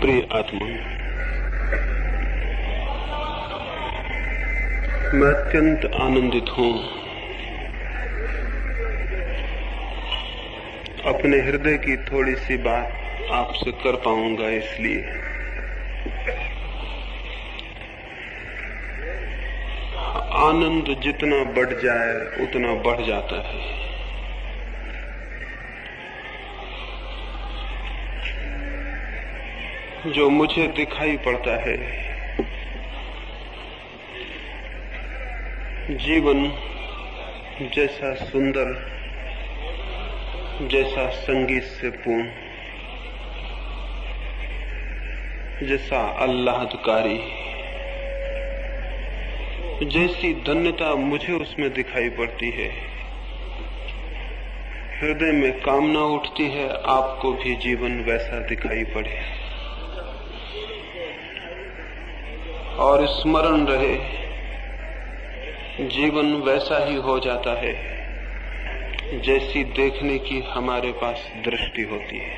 प्रिय आत्मा, मैं अत्यंत आनंदित हूं अपने हृदय की थोड़ी सी बात आपसे कर पाऊंगा। इसलिए आनंद जितना बढ़ जाए उतना बढ़ जाता है। जो मुझे दिखाई पड़ता है, जीवन जैसा सुंदर, जैसा संगीत से पूर्ण, जैसा आह्लादकारी, जैसी धन्यता मुझे उसमें दिखाई पड़ती है, हृदय में कामना उठती है आपको भी जीवन वैसा दिखाई पड़े और स्मरण रहे जीवन वैसा ही हो जाता है जैसी देखने की हमारे पास दृष्टि होती है।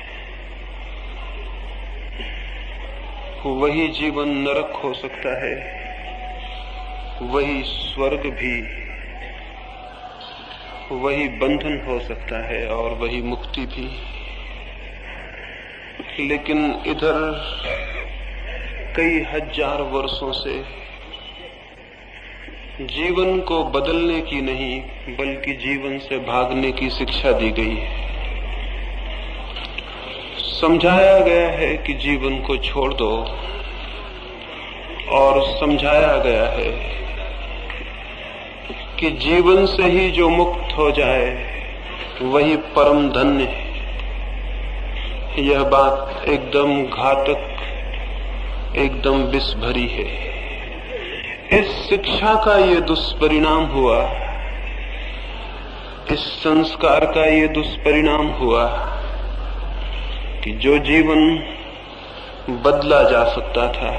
वही जीवन नरक हो सकता है, वही स्वर्ग भी, वही बंधन हो सकता है और वही मुक्ति भी। लेकिन इधर कई हजार वर्षों से जीवन को बदलने की नहीं बल्कि जीवन से भागने की शिक्षा दी गई है। समझाया गया है कि जीवन को छोड़ दो और समझाया गया है कि जीवन से ही जो मुक्त हो जाए वही परम धन्य है। यह बात एकदम घातक, एकदम विष भरी है। इस शिक्षा का ये दुष्परिणाम हुआ, इस संस्कार का ये दुष्परिणाम हुआ कि जो जीवन बदला जा सकता था,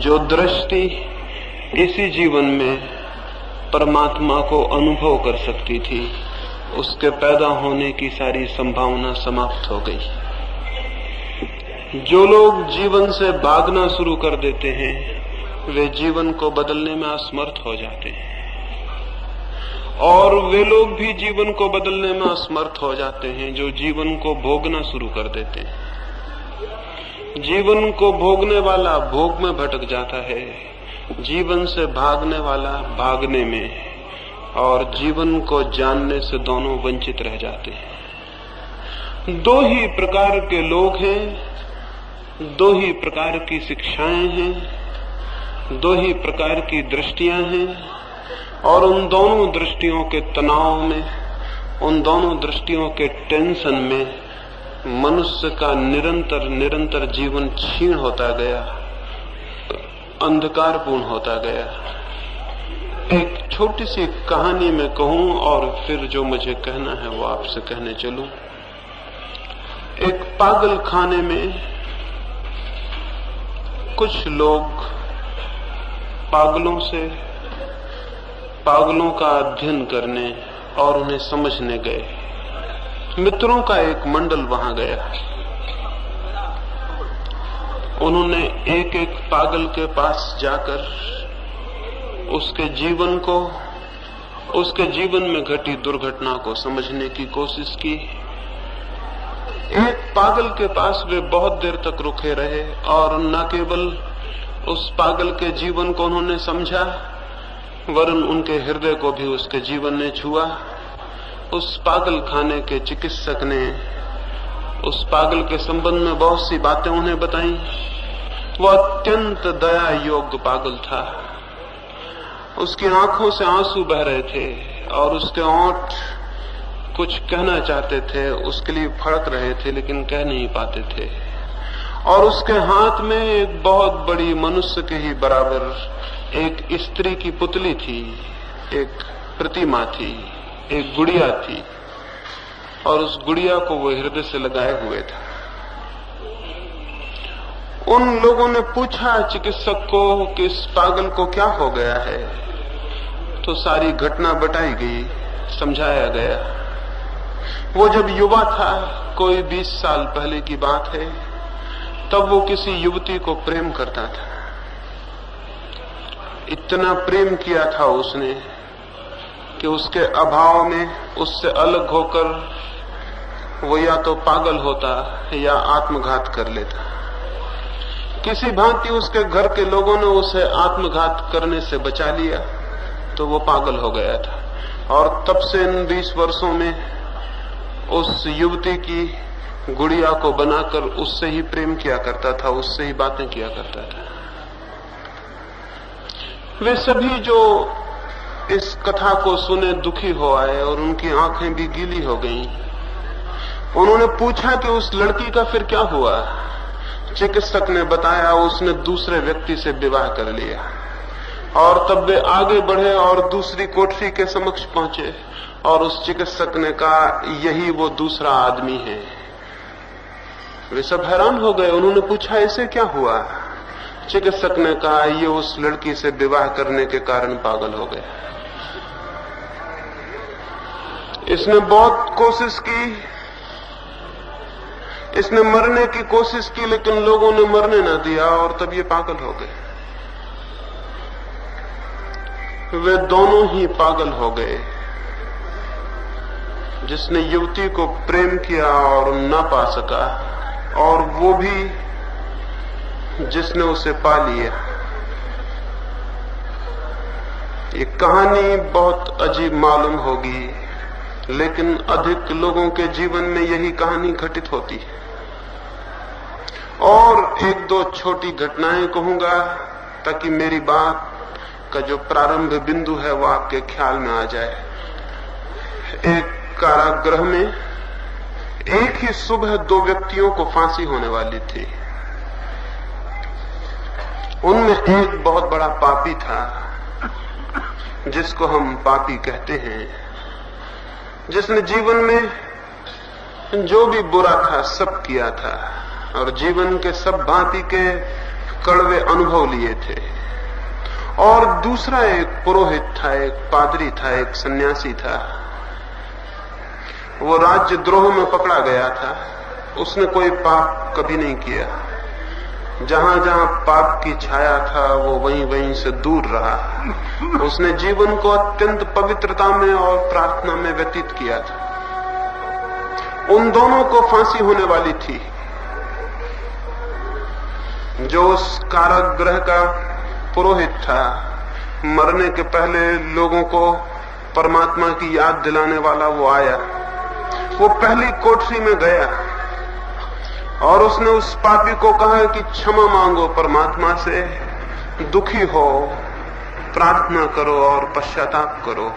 जो दृष्टि इसी जीवन में परमात्मा को अनुभव कर सकती थी, उसके पैदा होने की सारी संभावना समाप्त हो गई। जो लोग जीवन से भागना शुरू कर देते हैं वे जीवन को बदलने में असमर्थ हो जाते हैं और वे लोग भी जीवन को बदलने में असमर्थ हो जाते हैं जो जीवन को भोगना शुरू कर देते हैं। जीवन को भोगने वाला भोग में भटक जाता है, जीवन से भागने वाला भागने में, और जीवन को जानने से दोनों वंचित रह जाते हैं। दो ही प्रकार के लोग हैं, दो ही प्रकार की शिक्षाएं हैं, दो ही प्रकार की दृष्टियां हैं, और उन दोनों दृष्टियों के तनाव में, उन दोनों दृष्टियों के टेंशन में मनुष्य का निरंतर निरंतर जीवन क्षीण होता गया, अंधकारपूर्ण होता गया। एक छोटी सी कहानी में कहूं और फिर जो मुझे कहना है वो आपसे कहने चलूं। एक पागल खाने में कुछ लोग पागलों का अध्ययन करने और उन्हें समझने गए। मित्रों का एक मंडल वहां गया। उन्होंने एक एक पागल के पास जाकर उसके जीवन को, उसके जीवन में घटी दुर्घटना को समझने की कोशिश की। एक पागल के पास वे बहुत देर तक रुके रहे और न केवल उस पागल के जीवन को उन्होंने समझा, वरन उनके हृदय को भी उसके जीवन ने छुआ। उस पागल खाने के चिकित्सक ने उस पागल के संबंध में बहुत सी बातें उन्हें बताई। वो अत्यंत दया योग्य पागल था। उसकी आंखों से आंसू बह रहे थे और उसके होंठ कुछ कहना चाहते थे, उसके लिए फड़क रहे थे लेकिन कह नहीं पाते थे। और उसके हाथ में एक बहुत बड़ी मनुष्य के ही बराबर एक स्त्री की पुतली थी, एक प्रतिमा थी, एक गुड़िया थी, और उस गुड़िया को वो हृदय से लगाए हुए था। उन लोगों ने पूछा चिकित्सक को कि इस पागल को क्या हो गया है, तो सारी घटना बताई गई, समझाया गया। वो जब युवा था, कोई 20 साल पहले की बात है, तब वो किसी युवती को प्रेम करता था। इतना प्रेम किया था उसने कि उसके अभाव में उससे अलग होकर वो या तो पागल होता या आत्मघात कर लेता। किसी भांति उसके घर के लोगों ने उसे आत्मघात करने से बचा लिया तो वो पागल हो गया था। और तब से इन 20 वर्षों में उस युवती की गुड़िया को बनाकर उससे ही प्रेम किया करता था, उससे ही बातें किया करता था। वे सभी जो इस कथा को सुने दुखी हो आए और उनकी आंखें भी गीली हो गईं। उन्होंने पूछा कि उस लड़की का फिर क्या हुआ। चिकित्सक ने बताया उसने दूसरे व्यक्ति से विवाह कर लिया। और तब वे आगे बढ़े और दूसरी कोठरी के समक्ष पहुंचे और उस चिकित्सक ने कहा यही वो दूसरा आदमी है। वे सब हैरान हो गए। उन्होंने पूछा इसे क्या हुआ। चिकित्सक ने कहा ये उस लड़की से विवाह करने के कारण पागल हो गया। इसने बहुत कोशिश की, इसने मरने की कोशिश की, लेकिन लोगों ने मरने न दिया और तब ये पागल हो गए। वे दोनों ही पागल हो गए। जिसने युवती को प्रेम किया और न पा सका, और वो भी जिसने उसे पा लिया। ये कहानी बहुत अजीब मालूम होगी, लेकिन अधिक लोगों के जीवन में यही कहानी घटित होती है। और एक दो छोटी घटनाएं कहूंगा ताकि मेरी बात का जो प्रारंभ बिंदु है वो आपके ख्याल में आ जाए। एक कारागृह में एक ही सुबह 2 व्यक्तियों को फांसी होने वाली थी। उनमें एक बहुत बड़ा पापी था, जिसको हम पापी कहते हैं, जिसने जीवन में जो भी बुरा था सब किया था और जीवन के सब भांति के कड़वे अनुभव लिए थे। और दूसरा एक पुरोहित था, एक पादरी था, एक सन्यासी था। वो राज्यद्रोह में पकड़ा गया था। उसने कोई पाप कभी नहीं किया। जहां जहां पाप की छाया था वो वहीं वहीं से दूर रहा। उसने जीवन को अत्यंत पवित्रता में और प्रार्थना में व्यतीत किया था। उन दोनों को फांसी होने वाली थी। जो उस कारागृह का पुरोहित था, मरने के पहले लोगों को परमात्मा की याद दिलाने वाला, वो आया। वो पहली कोठरी में गया और उसने उस पापी को कहा कि क्षमा मांगो परमात्मा से, दुखी हो, प्रार्थना करो और पश्चाताप करो।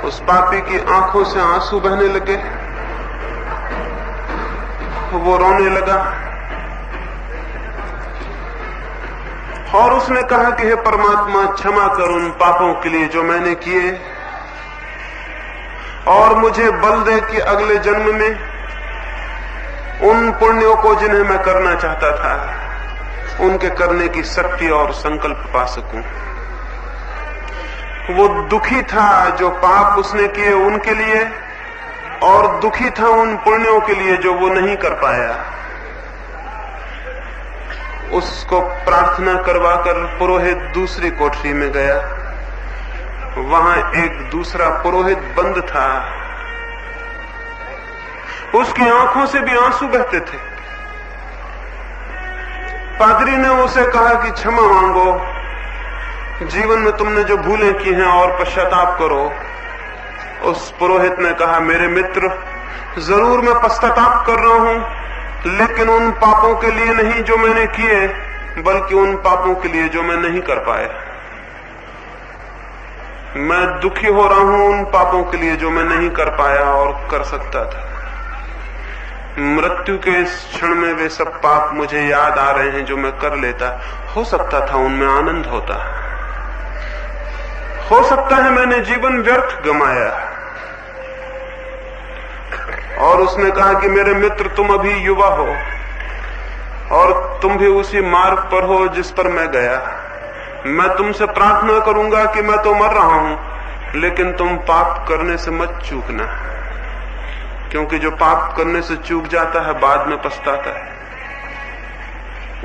उस पापी की आंखों से आंसू बहने लगे। वो रोने लगा और उसने कहा कि हे परमात्मा, क्षमा कर उन पापों के लिए जो मैंने किए, और मुझे बल दे कि अगले जन्म में उन पुण्यों को जिन्हें मैं करना चाहता था उनके करने की शक्ति और संकल्प पा सकूं। वो दुखी था जो पाप उसने किए उनके लिए, और दुखी था उन पुण्यों के लिए जो वो नहीं कर पाया। उसको प्रार्थना करवाकर पुरोहित दूसरी कोठरी में गया। वहां एक दूसरा पुरोहित बंद था। उसकी आंखों से भी आंसू बहते थे। पादरी ने उसे कहा कि क्षमा मांगो, जीवन में तुमने जो भूलें की हैं और पश्चाताप करो। उस पुरोहित ने कहा, मेरे मित्र, जरूर मैं पश्चाताप कर रहा हूं, लेकिन उन पापों के लिए नहीं जो मैंने किए, बल्कि उन पापों के लिए जो मैं नहीं कर पाया। मैं दुखी हो रहा हूं उन पापों के लिए जो मैं नहीं कर पाया और कर सकता था। मृत्यु के इस क्षण में वे सब पाप मुझे याद आ रहे हैं जो मैं कर लेता। हो सकता था उनमें आनंद होता। हो सकता है मैंने जीवन व्यर्थ गंवाया। और उसने कहा कि मेरे मित्र, तुम अभी युवा हो और तुम भी उसी मार्ग पर हो जिस पर मैं गया। मैं तुमसे प्रार्थना करूंगा कि मैं तो मर रहा हूं, लेकिन तुम पाप करने से मत चूकना, क्योंकि जो पाप करने से चूक जाता है बाद में पछताता है।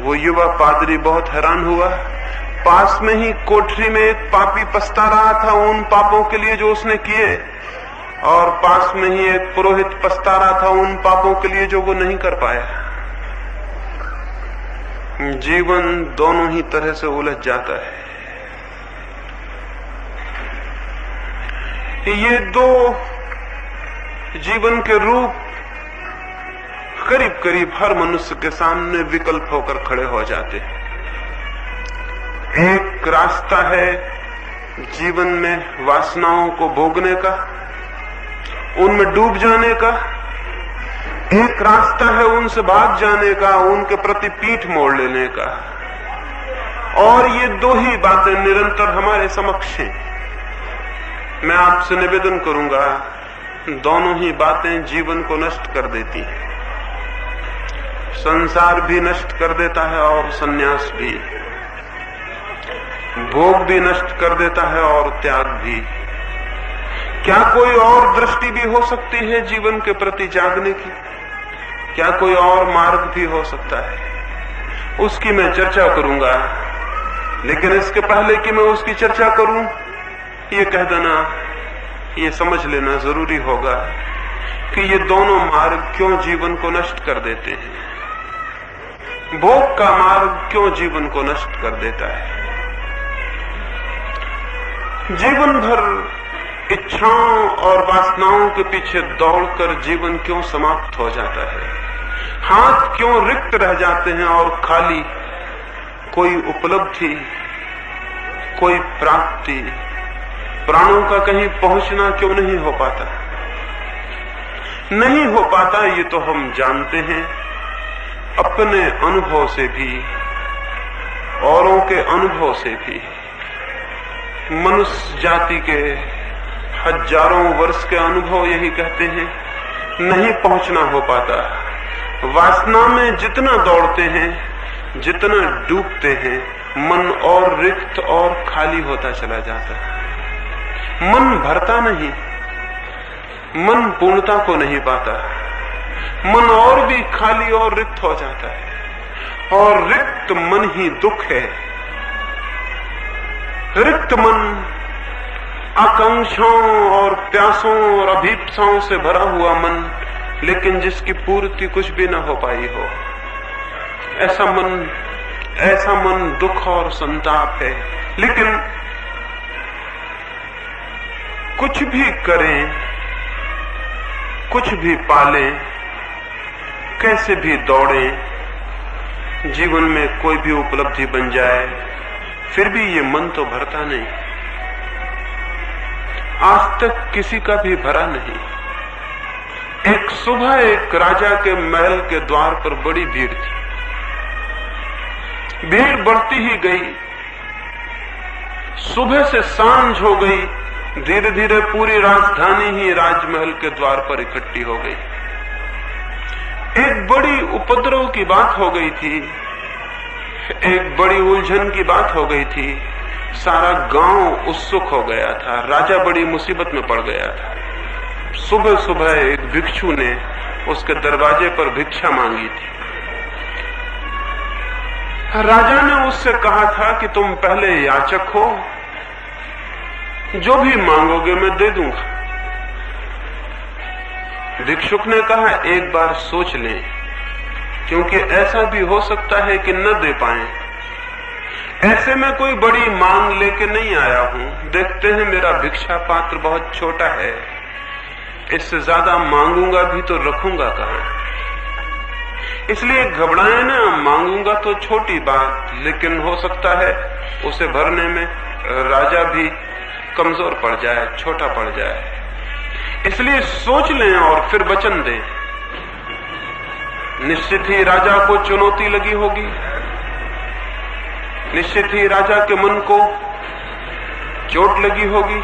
वो युवा पादरी बहुत हैरान हुआ। पास में ही कोठरी में एक पापी पछता रहा था उन पापों के लिए जो उसने किए, और पास में ही एक पुरोहित पछता रहा था उन पापों के लिए जो वो नहीं कर पाया। जीवन दोनों ही तरह से उलझ जाता है। ये दो जीवन के रूप करीब करीब हर मनुष्य के सामने विकल्प होकर खड़े हो जाते हैं। एक रास्ता है जीवन में वासनाओं को भोगने का, उनमें डूब जाने का। एक रास्ता है उनसे भाग जाने का, उनके प्रति पीठ मोड़ लेने का। और ये दो ही बातें निरंतर हमारे समक्ष हैं। मैं आपसे निवेदन करूंगा, दोनों ही बातें जीवन को नष्ट कर देती हैं। संसार भी नष्ट कर देता है और संन्यास भी, भोग भी नष्ट कर देता है और त्याग भी। क्या कोई और दृष्टि भी हो सकती है जीवन के प्रति जागने की? क्या कोई और मार्ग भी हो सकता है? उसकी मैं चर्चा करूंगा, लेकिन इसके पहले कि मैं उसकी चर्चा करूं, ये कह देना, ये समझ लेना जरूरी होगा कि ये दोनों मार्ग क्यों जीवन को नष्ट कर देते हैं। भोग का मार्ग क्यों जीवन को नष्ट कर देता है? जीवन भर इच्छाओं और वासनाओं के पीछे दौड़कर जीवन क्यों समाप्त हो जाता है? हाथ क्यों रिक्त रह जाते हैं और खाली? कोई उपलब्धि, कोई प्राप्ति, प्राणों का कहीं पहुंचना क्यों नहीं हो पाता? नहीं हो पाता, ये तो हम जानते हैं अपने अनुभव से भी, औरों के अनुभव से भी। मनुष्य जाति के हजारों वर्ष के अनुभव यही कहते हैं, नहीं पहुंचना हो पाता। वासना में जितना दौड़ते हैं, जितना डूबते हैं, मन और रिक्त और खाली होता चला जाता है। मन भरता नहीं, मन पूर्णता को नहीं पाता। मन और भी खाली और रिक्त हो जाता है, और रिक्त मन ही दुख है। रिक्त मन आकांक्षाओं और प्यासों और अभीप्साओं से भरा हुआ मन, लेकिन जिसकी पूर्ति कुछ भी न हो पाई हो, ऐसा मन दुख और संताप है। लेकिन कुछ भी करें, कुछ भी पालें, कैसे भी दौड़ें, जीवन में कोई भी उपलब्धि बन जाए, फिर भी ये मन तो भरता नहीं। आज तक किसी का भी भरा नहीं। एक सुबह एक राजा के महल के द्वार पर बड़ी भीड़ थी। भीड़ बढ़ती ही गई, सुबह से सांझ हो गई, धीरे धीरे पूरी राजधानी ही राजमहल के द्वार पर इकट्ठी हो गई। एक बड़ी उपद्रव की बात हो गई थी, एक बड़ी उलझन की बात हो गई थी। सारा गांव उत्सुक हो गया था, राजा बड़ी मुसीबत में पड़ गया था। सुबह सुबह एक भिक्षु ने उसके दरवाजे पर भिक्षा मांगी थी। राजा ने उससे कहा था कि तुम पहले याचक हो, जो भी मांगोगे मैं दे दूंगा। भिक्षुक ने कहा एक बार सोच लें, क्योंकि ऐसा भी हो सकता है कि न दे पाएं। ऐसे में कोई बड़ी मांग लेके नहीं आया हूं, देखते हैं मेरा भिक्षा पात्र बहुत छोटा है, इससे ज्यादा मांगूंगा भी तो रखूंगा कहां। इसलिए घबराए ना, मांगूंगा तो छोटी बात, लेकिन हो सकता है उसे भरने में राजा भी कमजोर पड़ जाए, छोटा पड़ जाए। इसलिए सोच लें और फिर वचन दें। निश्चित ही राजा को चुनौती लगी होगी, निश्चित ही राजा के मन को चोट लगी होगी।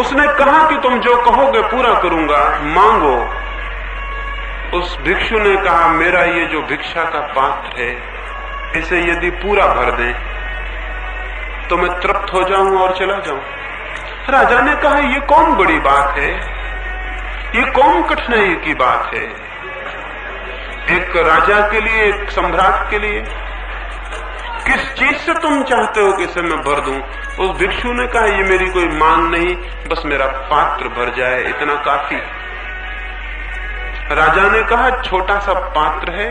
उसने कहा कि तुम जो कहोगे पूरा करूंगा, मांगो। उस भिक्षु ने कहा मेरा ये जो भिक्षा का पात्र है, इसे यदि पूरा भर दें तो मैं तृप्त हो जाऊं और चला जाऊं। राजा ने कहा ये कौन बड़ी बात है, ये कौन कठिनाई की बात है, एक राजा के लिए, एक सम्राट के लिए? किस चीज से तुम चाहते हो कि इसे मैं भर दूं? उस भिक्षु ने कहा, ये मेरी कोई मांग नहीं, बस मेरा पात्र भर जाए, इतना काफी। राजा ने कहा, छोटा सा पात्र है।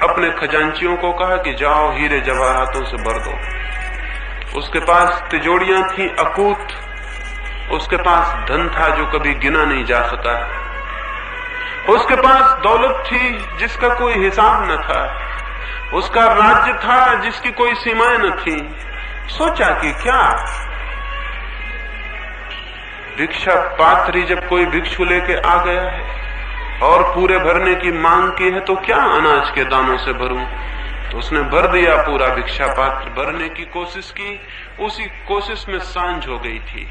अपने खजांचियों को कहा कि जाओ हीरे जवाहरातों से भर दो। उसके पास तिजोरियां थी अकूत, उसके पास धन था जो कभी गिना नहीं जा सका, उसके पास दौलत थी जिसका कोई हिसाब न था, उसका राज्य था जिसकी कोई सीमाएं न थी। सोचा कि क्या भिक्षा पात्र ही जब कोई भिक्षु लेके आ गया है और पूरे भरने की मांग की है, तो क्या अनाज के दानों से भरूं? तो उसने भर दिया पूरा भिक्षा पात्र, भरने की कोशिश की। उसी कोशिश में सांझ हो गई थी,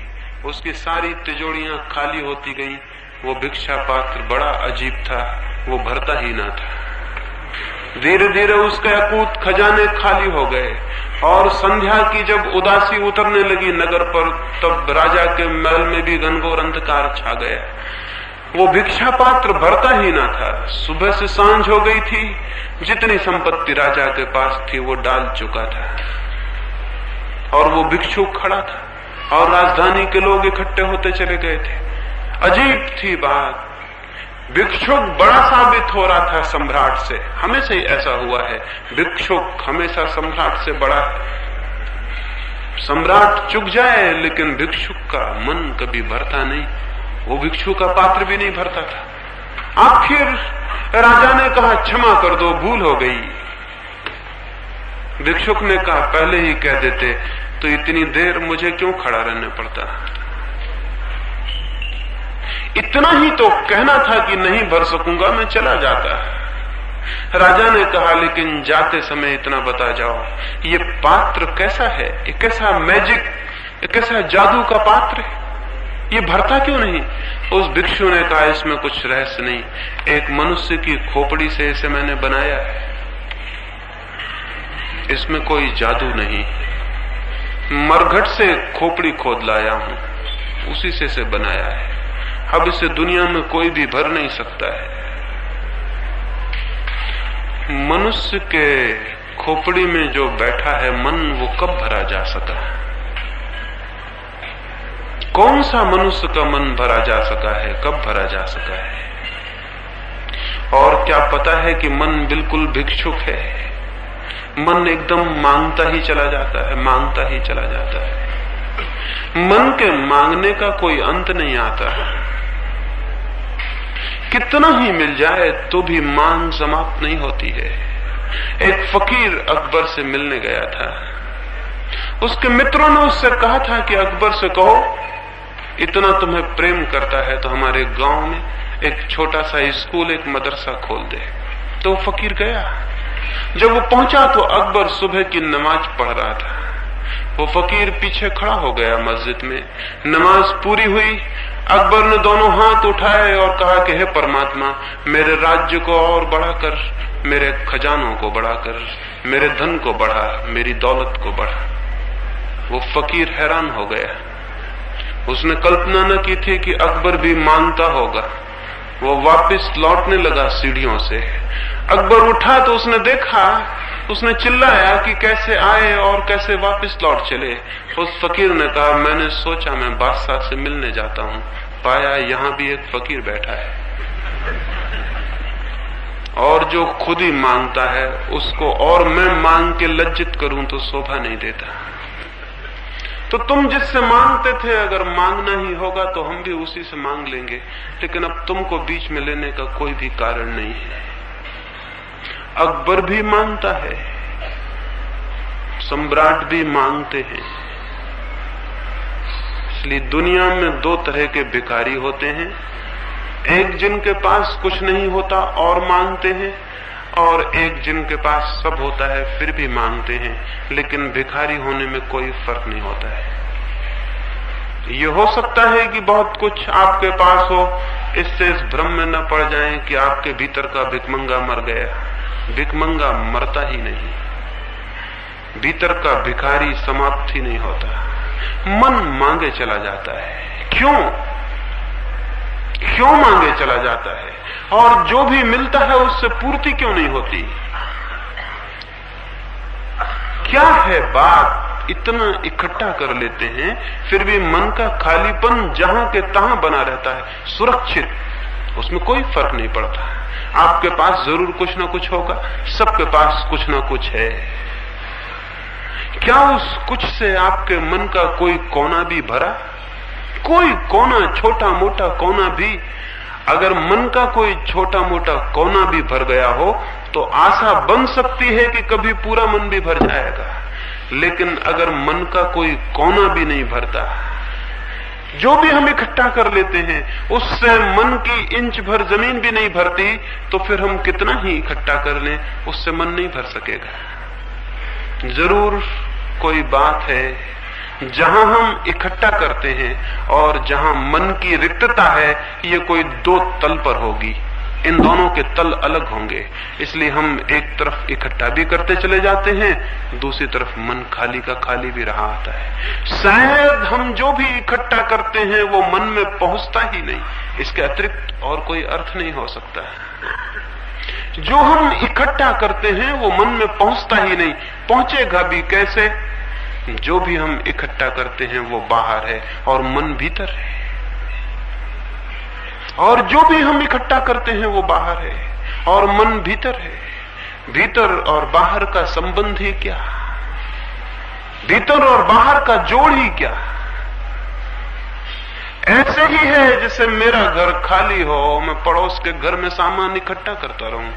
उसकी सारी तिजोरियां खाली होती गईं। वो भिक्षा पात्र बड़ा अजीब था, वो भरता ही ना था। धीरे धीरे उसके अकूत खजाने खाली हो गए और संध्या की जब उदासी उतरने लगी नगर पर, तब राजा के महल में भी घनघोर अंधकार छा गया। वो भिक्षा पात्र भरता ही ना था। सुबह से सांझ हो गई थी, जितनी संपत्ति राजा के पास थी वो डाल चुका था और वो भिक्षु खड़ा था और राजधानी के लोग इकट्ठे होते चले गए थे। अजीब थी बात, भिक्षुक बड़ा साबित हो रहा था सम्राट से। हमेशा ही ऐसा हुआ है, भिक्षुक हमेशा सम्राट से बड़ा है। सम्राट चुक जाए लेकिन भिक्षुक का मन कभी भरता नहीं, वो भिक्षु का पात्र भी नहीं भरता था। आखिर राजा ने कहा, क्षमा कर दो, भूल हो गई। भिक्षुक ने कहा, पहले ही कह देते तो इतनी देर मुझे क्यों खड़ा रहने पड़ता? इतना ही तो कहना था कि नहीं भर सकूंगा, मैं चला जाता। राजा ने कहा, लेकिन जाते समय इतना बता जाओ, ये पात्र कैसा है? ये कैसा मैजिक, ये कैसा जादू का पात्र है? ये भरता क्यों नहीं? उस भिक्षु ने कहा, इसमें कुछ रहस्य नहीं, एक मनुष्य की खोपड़ी से इसे मैंने बनाया है, इसमें कोई जादू नहीं। मरघट से खोपड़ी खोद लाया हूं, उसी से इसे बनाया है। अब इसे दुनिया में कोई भी भर नहीं सकता है। मनुष्य के खोपड़ी में जो बैठा है मन, वो कब भरा जा सका? कौन सा मनुष्य का मन भरा जा सका है, कब भरा जा सका है? और क्या पता है कि मन बिल्कुल भिक्षुक है। मन एकदम मांगता ही चला जाता है, मांगता ही चला जाता है। मन के मांगने का कोई अंत नहीं आता। कितना ही मिल जाए तो भी मांग समाप्त नहीं होती है। एक फकीर अकबर से मिलने गया था। उसके मित्रों ने उससे कहा था कि अकबर से कहो, इतना तुम्हें प्रेम करता है तो हमारे गांव में एक छोटा सा स्कूल, एक मदरसा खोल दे। तो वो फकीर गया। जब वो पहुंचा तो अकबर सुबह की नमाज पढ़ रहा था। वो फकीर पीछे खड़ा हो गया मस्जिद में। नमाज पूरी हुई, अकबर ने दोनों हाथ उठाए और कहा कि हे परमात्मा, मेरे राज्य को और बढ़ाकर, मेरे खजानों को बढ़ाकर, मेरे धन को बढ़ा, मेरी दौलत को बढ़ा। वो फकीर हैरान हो गया। उसने कल्पना न की थी कि अकबर भी मांगता होगा। वो वापस लौटने लगा सीढ़ियों से। अकबर उठा तो उसने देखा, उसने चिल्लाया कि कैसे आए और कैसे वापस लौट चले। उस फकीर ने कहा, मैंने सोचा मैं बादशाह से मिलने जाता हूं, पाया यहां भी एक फकीर बैठा है और जो खुद ही मांगता है उसको और मैं मांग के लज्जित करूं तो शोभा नहीं देता। तो तुम जिससे मांगते थे, अगर मांगना ही होगा तो हम भी उसी से मांग लेंगे, लेकिन अब तुमको बीच में लेने का कोई भी कारण नहीं है। अकबर भी मांगता है, सम्राट भी मांगते हैं। इसलिए दुनिया में दो तरह के भिखारी होते हैं, एक जिनके पास कुछ नहीं होता और मांगते हैं, और एक जिनके पास सब होता है फिर भी मांगते हैं, लेकिन भिखारी होने में कोई फर्क नहीं होता है। ये हो सकता है कि बहुत कुछ आपके पास हो, इससे इस भ्रम में न पड़ जाएं कि आपके भीतर का भिखमंगा मर गया। भिखमंगा मरता ही नहीं, भीतर का भिखारी समाप्त ही नहीं होता। मन मांगे चला जाता है। क्यों? क्यों मांगे चला जाता है, और जो भी मिलता है उससे पूर्ति क्यों नहीं होती? क्या है बात? इतना इकट्ठा कर लेते हैं, फिर भी मन का खालीपन जहां के तहां बना रहता है, सुरक्षित, उसमें कोई फर्क नहीं पड़ता। आपके पास जरूर कुछ ना कुछ होगा, सबके पास कुछ ना कुछ है। क्या उस कुछ से आपके मन का कोई कोना भी भरा? कोई कोना, छोटा मोटा कोना भी, अगर मन का कोई छोटा मोटा कोना भी भर गया हो तो आशा बन सकती है कि कभी पूरा मन भी भर जाएगा। लेकिन अगर मन का कोई कोना भी नहीं भरता, जो भी हम इकट्ठा कर लेते हैं उससे मन की इंच भर जमीन भी नहीं भरती, तो फिर हम कितना ही इकट्ठा कर लें उससे मन नहीं भर सकेगा। जरूर कोई बात है जहां हम इकट्ठा करते हैं और जहां मन की रिक्तता है, ये कोई दो तल पर होगी, इन दोनों के तल अलग होंगे। इसलिए हम एक तरफ इकट्ठा भी करते चले जाते हैं, दूसरी तरफ मन खाली का खाली भी रहा आता है। शायद हम जो भी इकट्ठा करते हैं वो मन में पहुंचता ही नहीं, इसके अतिरिक्त और कोई अर्थ नहीं हो सकता। जो हम इकट्ठा करते हैं वो मन में पहुंचता ही नहीं, पहुंचेगा भी कैसे? जो भी हम इकट्ठा करते हैं वो बाहर है और मन भीतर है, और जो भी हम इकट्ठा करते हैं वो बाहर है और मन भीतर है। भीतर और बाहर का संबंध ही क्या? भीतर और बाहर का जोड़ ही क्या? ऐसे ही है जैसे मेरा घर खाली हो, मैं पड़ोस के घर में सामान इकट्ठा करता रहूं,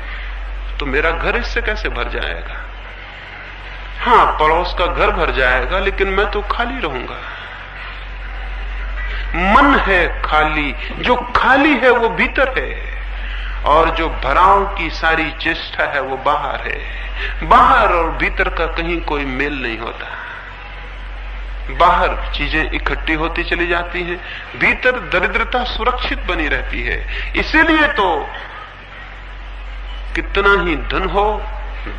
तो मेरा घर इससे कैसे भर जाएगा? हाँ, पड़ोस का घर भर जाएगा, लेकिन मैं तो खाली रहूंगा। मन है खाली, जो खाली है वो भीतर है, और जो भराव की सारी चेष्टा है वो बाहर है। बाहर और भीतर का कहीं कोई मेल नहीं होता। बाहर चीजें इकट्ठी होती चली जाती हैं, भीतर दरिद्रता सुरक्षित बनी रहती है। इसीलिए तो कितना ही धन हो,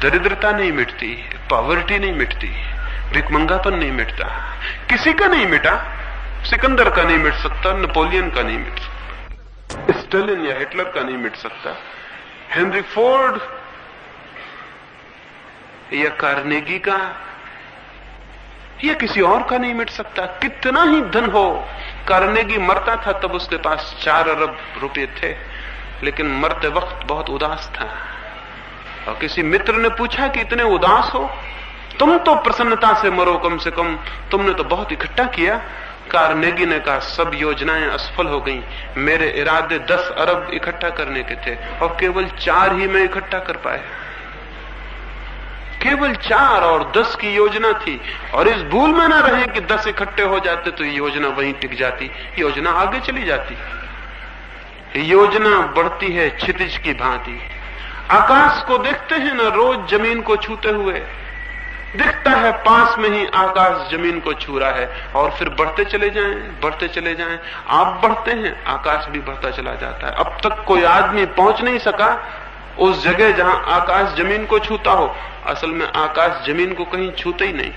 दरिद्रता नहीं मिटती, पॉवर्टी नहीं मिटती, भिखमंगापन नहीं मिटता। किसी का नहीं मिटा, सिकंदर का नहीं मिट सकता, नेपोलियन का नहीं मिट सकता, स्टालिन या हिटलर का नहीं मिट सकता, हेनरी फोर्ड या कार्नेगी का या किसी और का नहीं मिट सकता। कितना ही धन हो, कार्नेगी मरता था तब उसके पास 4 अरब रुपए थे, लेकिन मरते वक्त बहुत उदास था। और किसी मित्र ने पूछा कि इतने उदास हो, तुम तो प्रसन्नता से मरो, कम से कम तुमने तो बहुत इकट्ठा किया। कार्नेगी ने कहा, सब योजनाएं असफल हो गईं, मेरे इरादे 10 अरब इकट्ठा करने के थे और केवल 4 ही मैं इकट्ठा कर पाया। केवल 4 और 10 की योजना थी, और इस भूल में ना रहे कि 10 इकट्ठे हो जाते तो योजना वहीं टिक जाती, योजना आगे चली जाती। योजना बढ़ती है क्षितिज की भांति। आकाश को देखते हैं ना, रोज जमीन को छूते हुए दिखता है, पास में ही आकाश जमीन को छू रहा है, और फिर बढ़ते चले जाएं, बढ़ते चले जाएं। आप बढ़ते हैं, आकाश भी बढ़ता चला जाता है। अब तक कोई आदमी पहुंच नहीं सका उस जगह जहां आकाश जमीन को छूता हो। असल में आकाश जमीन को कहीं छूते ही नहीं,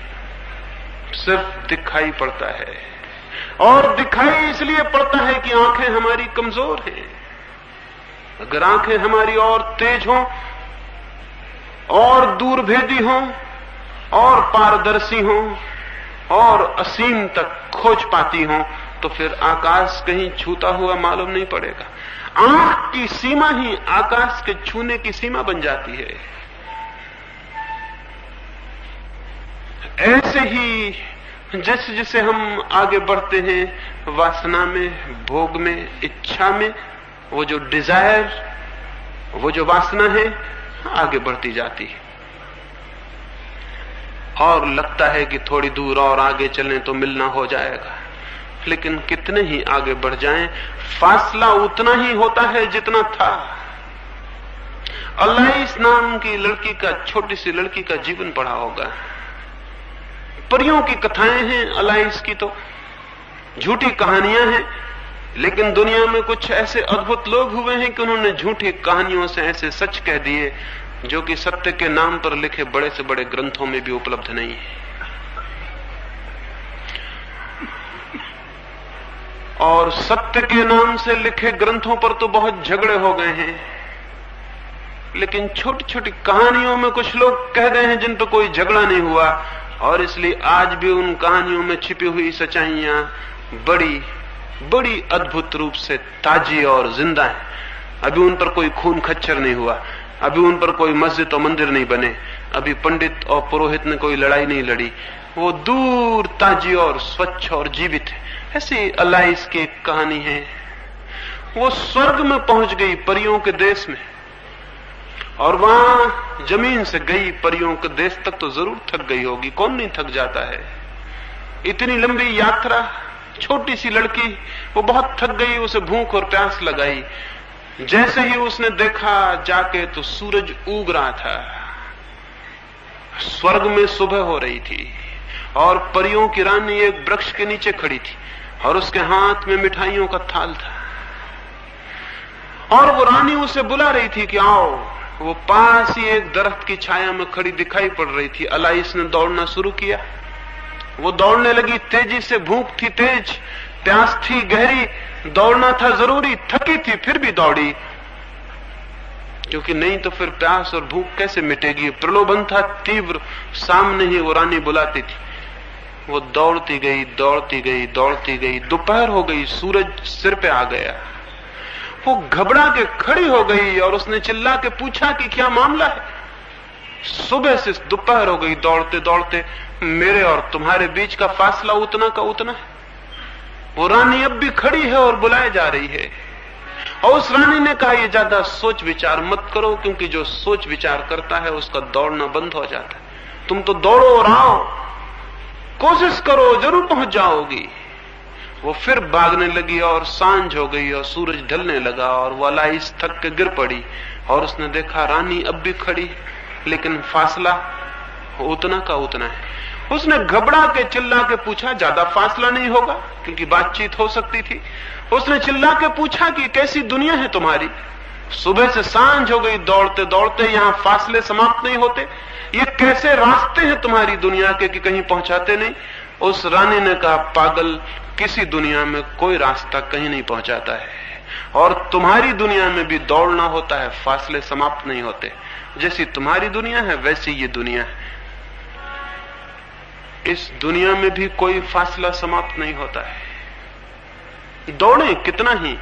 सिर्फ दिखाई पड़ता है, और दिखाई इसलिए पड़ता है कि आंखें हमारी कमजोर हैं। अगर आंखें हमारी और तेज हों, और दूरभेदी हों, और पारदर्शी हों, और असीम तक खोज पाती हों, तो फिर आकाश कहीं छूता हुआ मालूम नहीं पड़ेगा। आंख की सीमा ही आकाश के छूने की सीमा बन जाती है। ऐसे ही जैसे जैसे हम आगे बढ़ते हैं वासना में, भोग में, इच्छा में, वो जो डिजायर, वो जो वासना है, आगे बढ़ती जाती है, और लगता है कि थोड़ी दूर और आगे चलें तो मिलना हो जाएगा। लेकिन कितने ही आगे बढ़ जाएं, फासला उतना ही होता है जितना था। अलाइस नाम की लड़की का, छोटी सी लड़की का जीवन पढ़ा होगा। परियों की कथाएं हैं अलाइस की, तो झूठी कहानियां हैं, लेकिन दुनिया में कुछ ऐसे अद्भुत लोग हुए हैं कि उन्होंने झूठी कहानियों से ऐसे सच कह दिए जो कि सत्य के नाम पर लिखे बड़े से बड़े ग्रंथों में भी उपलब्ध नहीं है। और सत्य के नाम से लिखे ग्रंथों पर तो बहुत झगड़े हो गए हैं, लेकिन छोटी छोटी कहानियों में कुछ लोग कह गए हैं जिन पर कोई झगड़ा नहीं हुआ, और इसलिए आज भी उन कहानियों में छिपी हुई सच्चाइयां बड़ी बड़ी अद्भुत रूप से ताजी और जिंदा है। अभी उन पर कोई खून खच्चर नहीं हुआ, अभी उन पर कोई मस्जिद और मंदिर नहीं बने, अभी पंडित और पुरोहित ने कोई लड़ाई नहीं लड़ी, वो दूर ताजी और स्वच्छ और जीवित है। ऐसी अलाइस की एक कहानी है, वो स्वर्ग में पहुंच गई परियों के देश में, और वहां जमीन से गई परियों के देश तक तो जरूर थक गई होगी, कौन नहीं थक जाता है। इतनी लंबी यात्रा, छोटी सी लड़की, वो बहुत थक गई, उसे भूख और प्यास लगाई। जैसे ही उसने देखा जाके तो सूरज उग रहा था, स्वर्ग में सुबह हो रही थी, और परियों की रानी एक वृक्ष के नीचे खड़ी थी, और उसके हाथ में मिठाइयों का थाल था, और वो रानी उसे बुला रही थी कि आओ। वो पास ही एक दरख्त की छाया में खड़ी दिखाई पड़ रही थी। अलाइस ने दौड़ना शुरू किया, वो दौड़ने लगी तेजी से, भूख थी तेज, प्यास थी गहरी, दौड़ना था जरूरी, थकी थी फिर भी दौड़ी, क्योंकि नहीं तो फिर प्यास और भूख कैसे मिटेगी। प्रलोभन था तीव्र, सामने ही वो रानी बुलाती थी। वो दौड़ती गई, दौड़ती गई, दौड़ती गई, दोपहर हो गई, सूरज सिर पे आ गया। वो घबरा के खड़ी हो गई और उसने चिल्ला के पूछा कि क्या मामला है। सुबह से दोपहर हो गई, दौड़ते दौड़ते मेरे और तुम्हारे बीच का फासला उतना का उतना है। वो रानी अब भी खड़ी है और बुलाए जा रही है, और उस रानी ने कहा ये ज्यादा सोच विचार मत करो, क्योंकि जो सोच विचार करता है उसका दौड़ना बंद हो जाता है। तुम तो दौड़ो और आओ, कोशिश करो, जरूर पहुंच जाओगी। वो फिर भागने लगी और सांझ हो गई और सूरज ढलने लगा, और वो अलाइस थक के गिर पड़ी, और उसने देखा रानी अब भी खड़ी, लेकिन फासला उतना का उतना है। उसने घबरा के चिल्ला के पूछा, ज्यादा फासला नहीं होगा, क्योंकि बातचीत हो सकती थी। उसने चिल्ला के पूछा कि कैसी दुनिया है तुम्हारी, सुबह से सांझ हो गई, दौड़ते दौड़ते यहाँ फासले समाप्त नहीं होते, ये कैसे रास्ते हैं तुम्हारी दुनिया के कि कहीं पहुंचाते नहीं। उस रानी ने कहा, पागल, किसी दुनिया में कोई रास्ता कहीं नहीं पहुंचाता है, और तुम्हारी दुनिया में भी दौड़ना होता है, फासले समाप्त नहीं होते। जैसी तुम्हारी दुनिया है वैसी ये दुनिया है, इस दुनिया में भी कोई फासला समाप्त नहीं होता है। दौड़े कितना ही,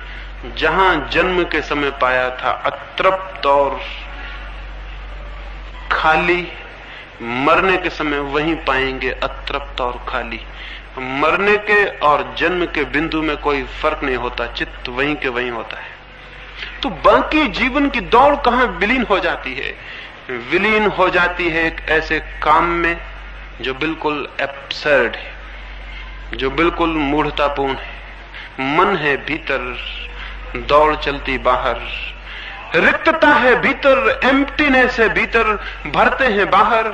जहां जन्म के समय पाया था अतृप्त और खाली, मरने के समय वहीं पाएंगे अतृप्त और खाली। मरने के और जन्म के बिंदु में कोई फर्क नहीं होता, चित्त वहीं के वहीं होता है। तो बाकी जीवन की दौड़ कहां विलीन हो जाती है? विलीन हो जाती है एक ऐसे काम में जो बिल्कुल एब्सर्ड है, जो बिल्कुल मूढ़तापूर्ण है। मन है भीतर, दौड़ चलती बाहर, रिक्तता है भीतर, एम्प्टीनेस है भीतर, भरते हैं बाहर,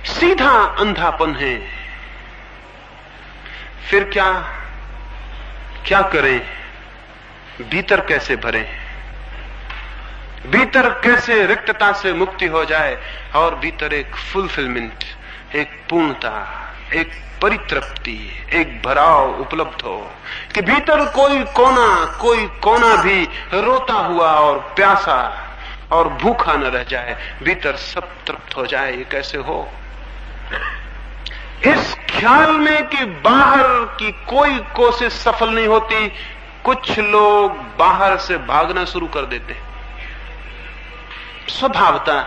सीधा अंधापन है। फिर क्या करें? भीतर कैसे भरें? भीतर कैसे रिक्तता से मुक्ति हो जाए और भीतर एक फुलफिलमेंट, एक पूर्णता, एक परितृप्ति, एक भराव उपलब्ध हो कि भीतर कोई कोना भी रोता हुआ और प्यासा और भूखा न रह जाए, भीतर सब तृप्त हो जाए। ये कैसे हो? इस ख्याल में कि बाहर की कोई कोशिश सफल नहीं होती, कुछ लोग बाहर से भागना शुरू कर देते हैं। स्वभावतः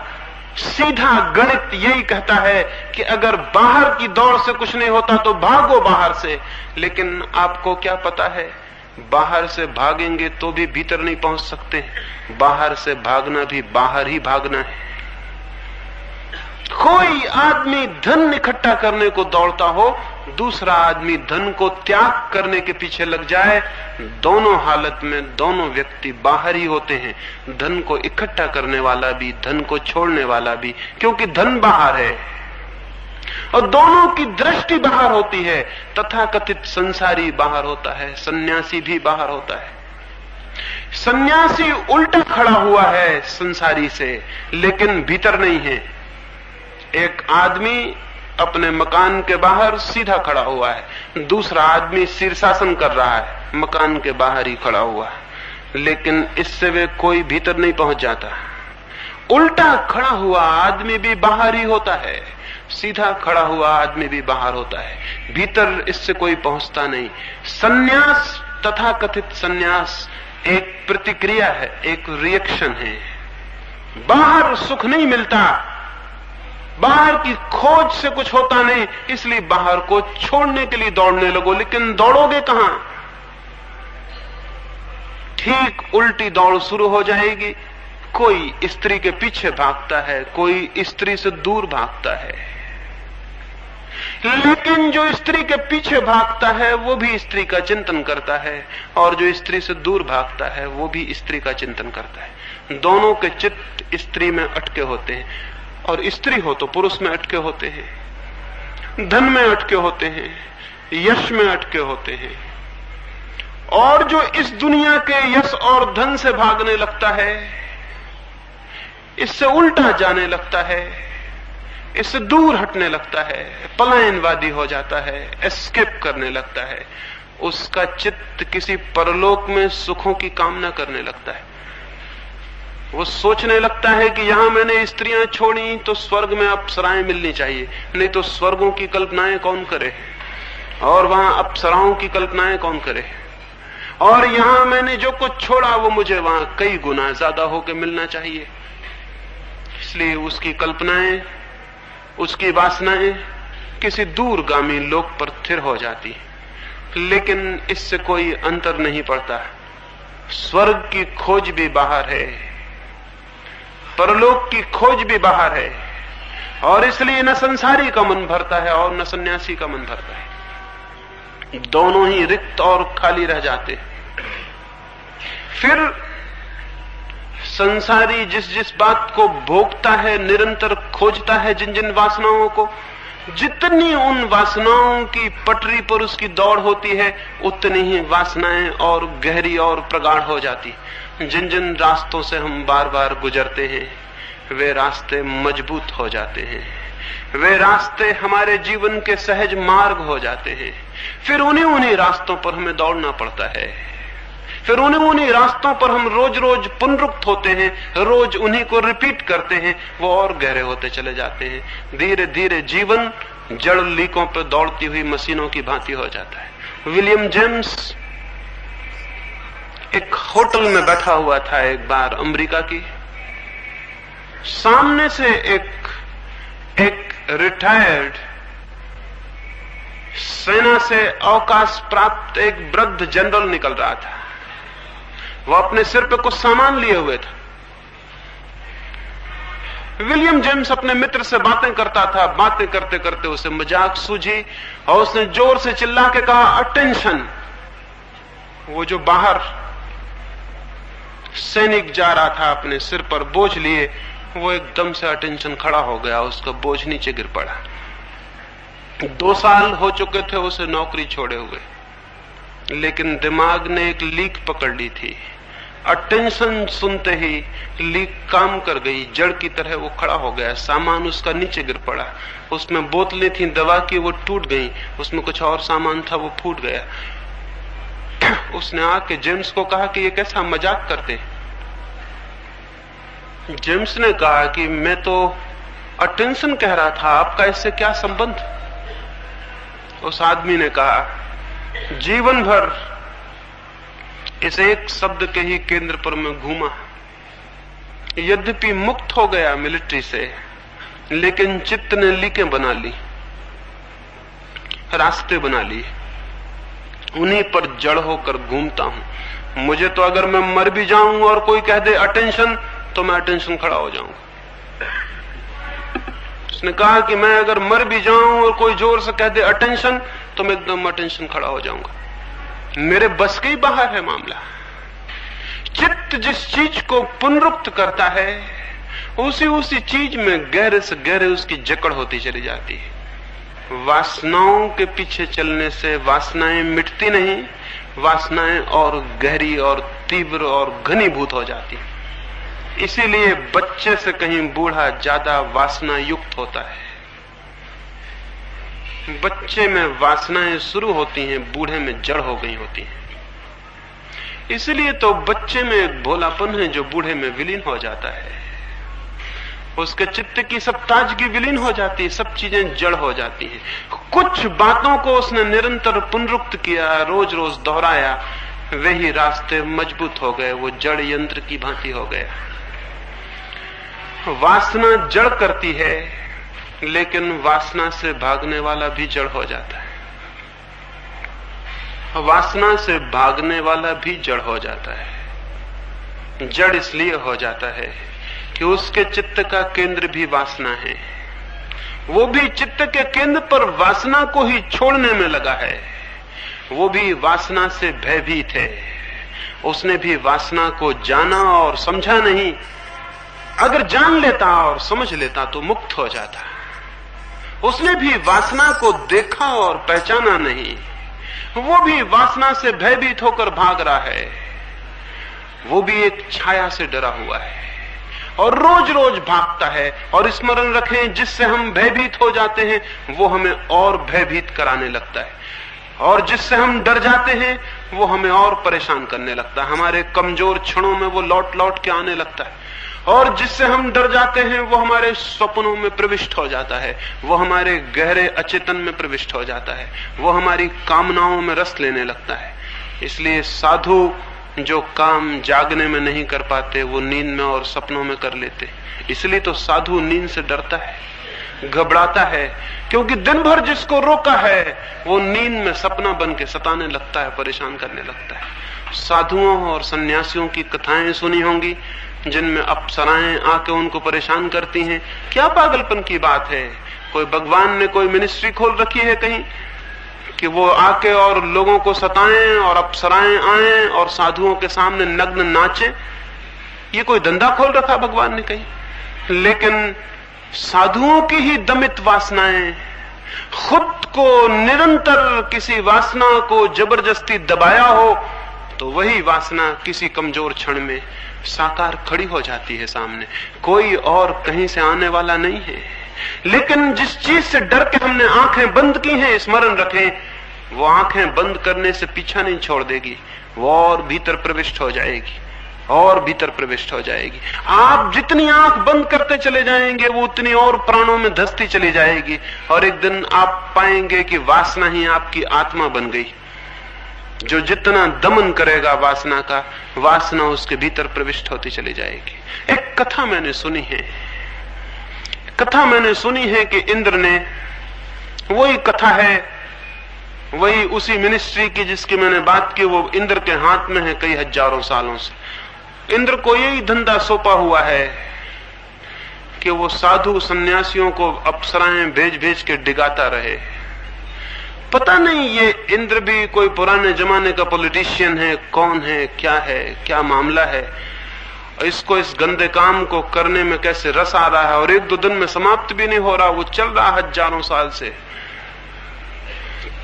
सीधा गणित यही कहता है कि अगर बाहर की दौड़ से कुछ नहीं होता तो भागो बाहर से। लेकिन आपको क्या पता है, बाहर से भागेंगे तो भी भीतर नहीं पहुंच सकते। बाहर से भागना भी बाहर ही भागना है। कोई आदमी धन इकट्ठा करने को दौड़ता हो, दूसरा आदमी धन को त्याग करने के पीछे लग जाए, दोनों हालत में दोनों व्यक्ति बाहर ही होते हैं। धन को इकट्ठा करने वाला भी, धन को छोड़ने वाला भी, क्योंकि धन बाहर है और दोनों की दृष्टि बाहर होती है। तथाकथित संसारी बाहर होता है, सन्यासी भी बाहर होता है। सन्यासी उल्टा खड़ा हुआ है संसारी से, लेकिन भीतर नहीं है। एक आदमी अपने मकान के बाहर सीधा खड़ा हुआ है, दूसरा आदमी शीर्षासन कर रहा है, मकान के बाहर ही खड़ा हुआ है, लेकिन इससे वे कोई भीतर नहीं पहुंच जाता। उल्टा खड़ा हुआ आदमी भी बाहर ही होता है, सीधा खड़ा हुआ आदमी भी बाहर होता है, भीतर इससे कोई पहुंचता नहीं। संन्यास, तथाकथित संन्यास, एक प्रतिक्रिया है, एक रिएक्शन है। बाहर सुख नहीं मिलता, बाहर की खोज से कुछ होता नहीं, इसलिए बाहर को छोड़ने के लिए दौड़ने लगो, लेकिन दौड़ोगे कहां? ठीक उल्टी दौड़ शुरू हो जाएगी। कोई स्त्री के पीछे भागता है, कोई स्त्री से दूर भागता है, लेकिन जो स्त्री के पीछे भागता है वो भी स्त्री का चिंतन करता है, और जो स्त्री से दूर भागता है वो भी स्त्री का चिंतन करता है। दोनों के चित्त स्त्री में अटके होते हैं, और स्त्री हो तो पुरुष में अटके होते हैं, धन में अटके होते हैं, यश में अटके होते हैं। और जो इस दुनिया के यश और धन से भागने लगता है, इससे उल्टा जाने लगता है, इससे दूर हटने लगता है, पलायनवादी हो जाता है, एस्केप करने लगता है, उसका चित्त किसी परलोक में सुखों की कामना करने लगता है। वो सोचने लगता है कि यहां मैंने स्त्रियां छोड़ी तो स्वर्ग में अप्सराएं मिलनी चाहिए, नहीं तो स्वर्गों की कल्पनाएं कौन करे, और वहां अप्सराओं की कल्पनाएं कौन करे, और यहां मैंने जो कुछ छोड़ा वो मुझे वहां कई गुना ज्यादा होकर मिलना चाहिए। इसलिए उसकी कल्पनाएं, उसकी वासनाएं किसी दूरगामी लोक पर स्थिर हो जाती है, लेकिन इससे कोई अंतर नहीं पड़ता। स्वर्ग की खोज भी बाहर है, परलोक की खोज भी बाहर है, और इसलिए न संसारी का मन भरता है और न सन्यासी का मन भरता है। दोनों ही रिक्त और खाली रह जाते। फिर संसारी जिस जिस बात को भोगता है, निरंतर खोजता है जिन जिन वासनाओं को, जितनी उन वासनाओं की पटरी पर उसकी दौड़ होती है, उतनी ही वासनाएं और गहरी और प्रगाढ़ हो जाती। जिन जिन रास्तों से हम बार बार गुजरते हैं, वे रास्ते मजबूत हो जाते हैं, वे रास्ते हमारे जीवन के सहज मार्ग हो जाते हैं। फिर उन्हीं रास्तों पर हमें दौड़ना पड़ता है, फिर उन्हीं रास्तों पर हम रोज रोज पुनरुक्त होते हैं, रोज उन्हीं को रिपीट करते हैं, वो और गहरे होते चले जाते हैं। धीरे धीरे जीवन जड़ लीकों पर दौड़ती हुई मशीनों की भांति हो जाता है। विलियम जेम्स एक होटल में बैठा हुआ था एक बार अमेरिका की, सामने से एक रिटायर्ड सेना से अवकाश प्राप्त एक वृद्ध जनरल निकल रहा था। वो अपने सिर पे कुछ सामान लिए हुए था। विलियम जेम्स अपने मित्र से बातें करता था, बातें करते करते उसे मजाक सूझी और उसने जोर से चिल्ला के कहा, अटेंशन। वो जो बाहर सैनिक जा रहा था अपने सिर पर बोझ लिए, वो एकदम से अटेंशन खड़ा हो गया, उसका बोझ नीचे गिर पड़ा। 2 साल हो चुके थे उसे नौकरी छोड़े हुए, लेकिन दिमाग ने एक लीक पकड़ ली थी। अटेंशन सुनते ही लीक काम कर गई, जड़ की तरह वो खड़ा हो गया। सामान उसका नीचे गिर पड़ा, उसमें बोतलें थी दवा की, वो टूट गई, उसमें कुछ और सामान था वो फूट गया। उसने आके जेम्स को कहा कि ये कैसा मजाक करते। जेम्स ने कहा कि मैं तो अटेंशन कह रहा था, आपका इससे क्या संबंध। उस आदमी ने कहा, जीवन भर इस एक शब्द के ही केंद्र पर मैं घूमा, यद्यपि मुक्त हो गया मिलिट्री से, लेकिन चित्त ने लीकें बना ली, रास्ते बना लिए, उन्हीं पर जड़ होकर घूमता हूं। मुझे तो अगर मैं मर भी जाऊं और कोई कह दे अटेंशन, तो मैं अटेंशन खड़ा हो जाऊंगा। उसने कहा कि मैं अगर मर भी जाऊं और कोई जोर से कह दे अटेंशन, तो मैं एकदम अटेंशन खड़ा हो जाऊंगा। मेरे बस के ही बाहर है मामला। चित्त जिस चीज को पुनरुक्त करता है, उसी चीज में गहरे से गहरे उसकी जकड़ होती चली जाती है। वासनाओं के पीछे चलने से वासनाएं मिटती नहीं, वासनाएं और गहरी और तीव्र और घनीभूत हो जाती। इसीलिए बच्चे से कहीं बूढ़ा ज्यादा वासना युक्त होता है। बच्चे में वासनाएं शुरू होती हैं, बूढ़े में जड़ हो गई होती हैं। इसलिए तो बच्चे में एक भोलापन है जो बूढ़े में विलीन हो जाता है। उसके चित्त की सब ताजगी विलीन हो जाती है, सब चीजें जड़ हो जाती हैं। कुछ बातों को उसने निरंतर पुनरुक्त किया, रोज रोज दोहराया, वे ही रास्ते मजबूत हो गए, वो जड़ यंत्र की भांति हो गया। वासना जड़ करती है, लेकिन वासना से भागने वाला भी जड़ हो जाता है। वासना से भागने वाला भी जड़ हो जाता है। जड़ इसलिए हो जाता है कि उसके चित्त का केंद्र भी वासना है। वो भी चित्त के केंद्र पर वासना को ही छोड़ने में लगा है। वो भी वासना से भयभीत है। उसने भी वासना को जाना और समझा नहीं। अगर जान लेता और समझ लेता तो मुक्त हो जाता। उसने भी वासना को देखा और पहचाना नहीं। वो भी वासना से भयभीत होकर भाग रहा है। वो भी एक छाया से डरा हुआ है और रोज रोज भागता है। और स्मरण रखें, जिससे हम भयभीत हो जाते हैं वो हमें और भयभीत कराने लगता है, और जिससे हम डर जाते हैं वो हमें और परेशान करने लगता है। हमारे कमजोर क्षणों में वो लौट लौट के आने लगता है, और जिससे हम डर जाते हैं वो हमारे सपनों में प्रविष्ट हो जाता है, वो हमारे गहरे अचेतन में प्रविष्ट हो जाता है, वो हमारी कामनाओं में रस लेने लगता है। इसलिए साधु जो काम जागने में नहीं कर पाते वो नींद में और सपनों में कर लेते। इसलिए तो साधु नींद से डरता है, घबराता है, क्योंकि दिन भर जिसको रोका है वो नींद में सपना बन के सताने लगता है, परेशान करने लगता है। साधुओं और सन्यासियों की कथाएं सुनी होंगी जिनमें अप्सराएं आके उनको परेशान करती हैं। क्या पागलपन की बात है। कोई भगवान ने कोई मिनिस्ट्री खोल रखी है कहीं कि वो आके और लोगों को सताएं और अप्सराएं आए और साधुओं के सामने नग्न नाचें? ये कोई धंधा खोल रखा भगवान ने कहीं? लेकिन साधुओं की ही दमित वासनाएं, खुद को निरंतर किसी वासना को जबरदस्ती दबाया हो तो वही वासना किसी कमजोर क्षण में साकार खड़ी हो जाती है सामने। कोई और कहीं से आने वाला नहीं है। लेकिन जिस चीज से डर के हमने आंखें बंद की हैं, स्मरण रखें, वो आंखें बंद करने से पीछा नहीं छोड़ देगी, वो और भीतर प्रविष्ट हो जाएगी, और भीतर प्रविष्ट हो जाएगी। आप जितनी आंख बंद करते चले जाएंगे वो उतनी और प्राणों में धंसती चली जाएगी, और एक दिन आप पाएंगे कि वासना ही आपकी आत्मा बन गई। जो जितना दमन करेगा वासना का, वासना उसके भीतर प्रविष्ट होती चली जाएगी। एक कथा मैंने सुनी है कि इंद्र ने, वही कथा है, वही उसी मिनिस्ट्री की जिसकी मैंने बात की, वो इंद्र के हाथ में है कई हजारों सालों से। इंद्र को यही धंधा सौंपा हुआ है कि वो साधु सन्यासियों को अप्सराएं भेज भेज के डिगाता रहे। पता नहीं ये इंद्र भी कोई पुराने जमाने का पॉलिटिशियन है, कौन है, क्या मामला है, इसको इस गंदे काम को करने में कैसे रस आ रहा है, और एक दो दिन में समाप्त भी नहीं हो रहा, वो चल रहा हजारों साल से।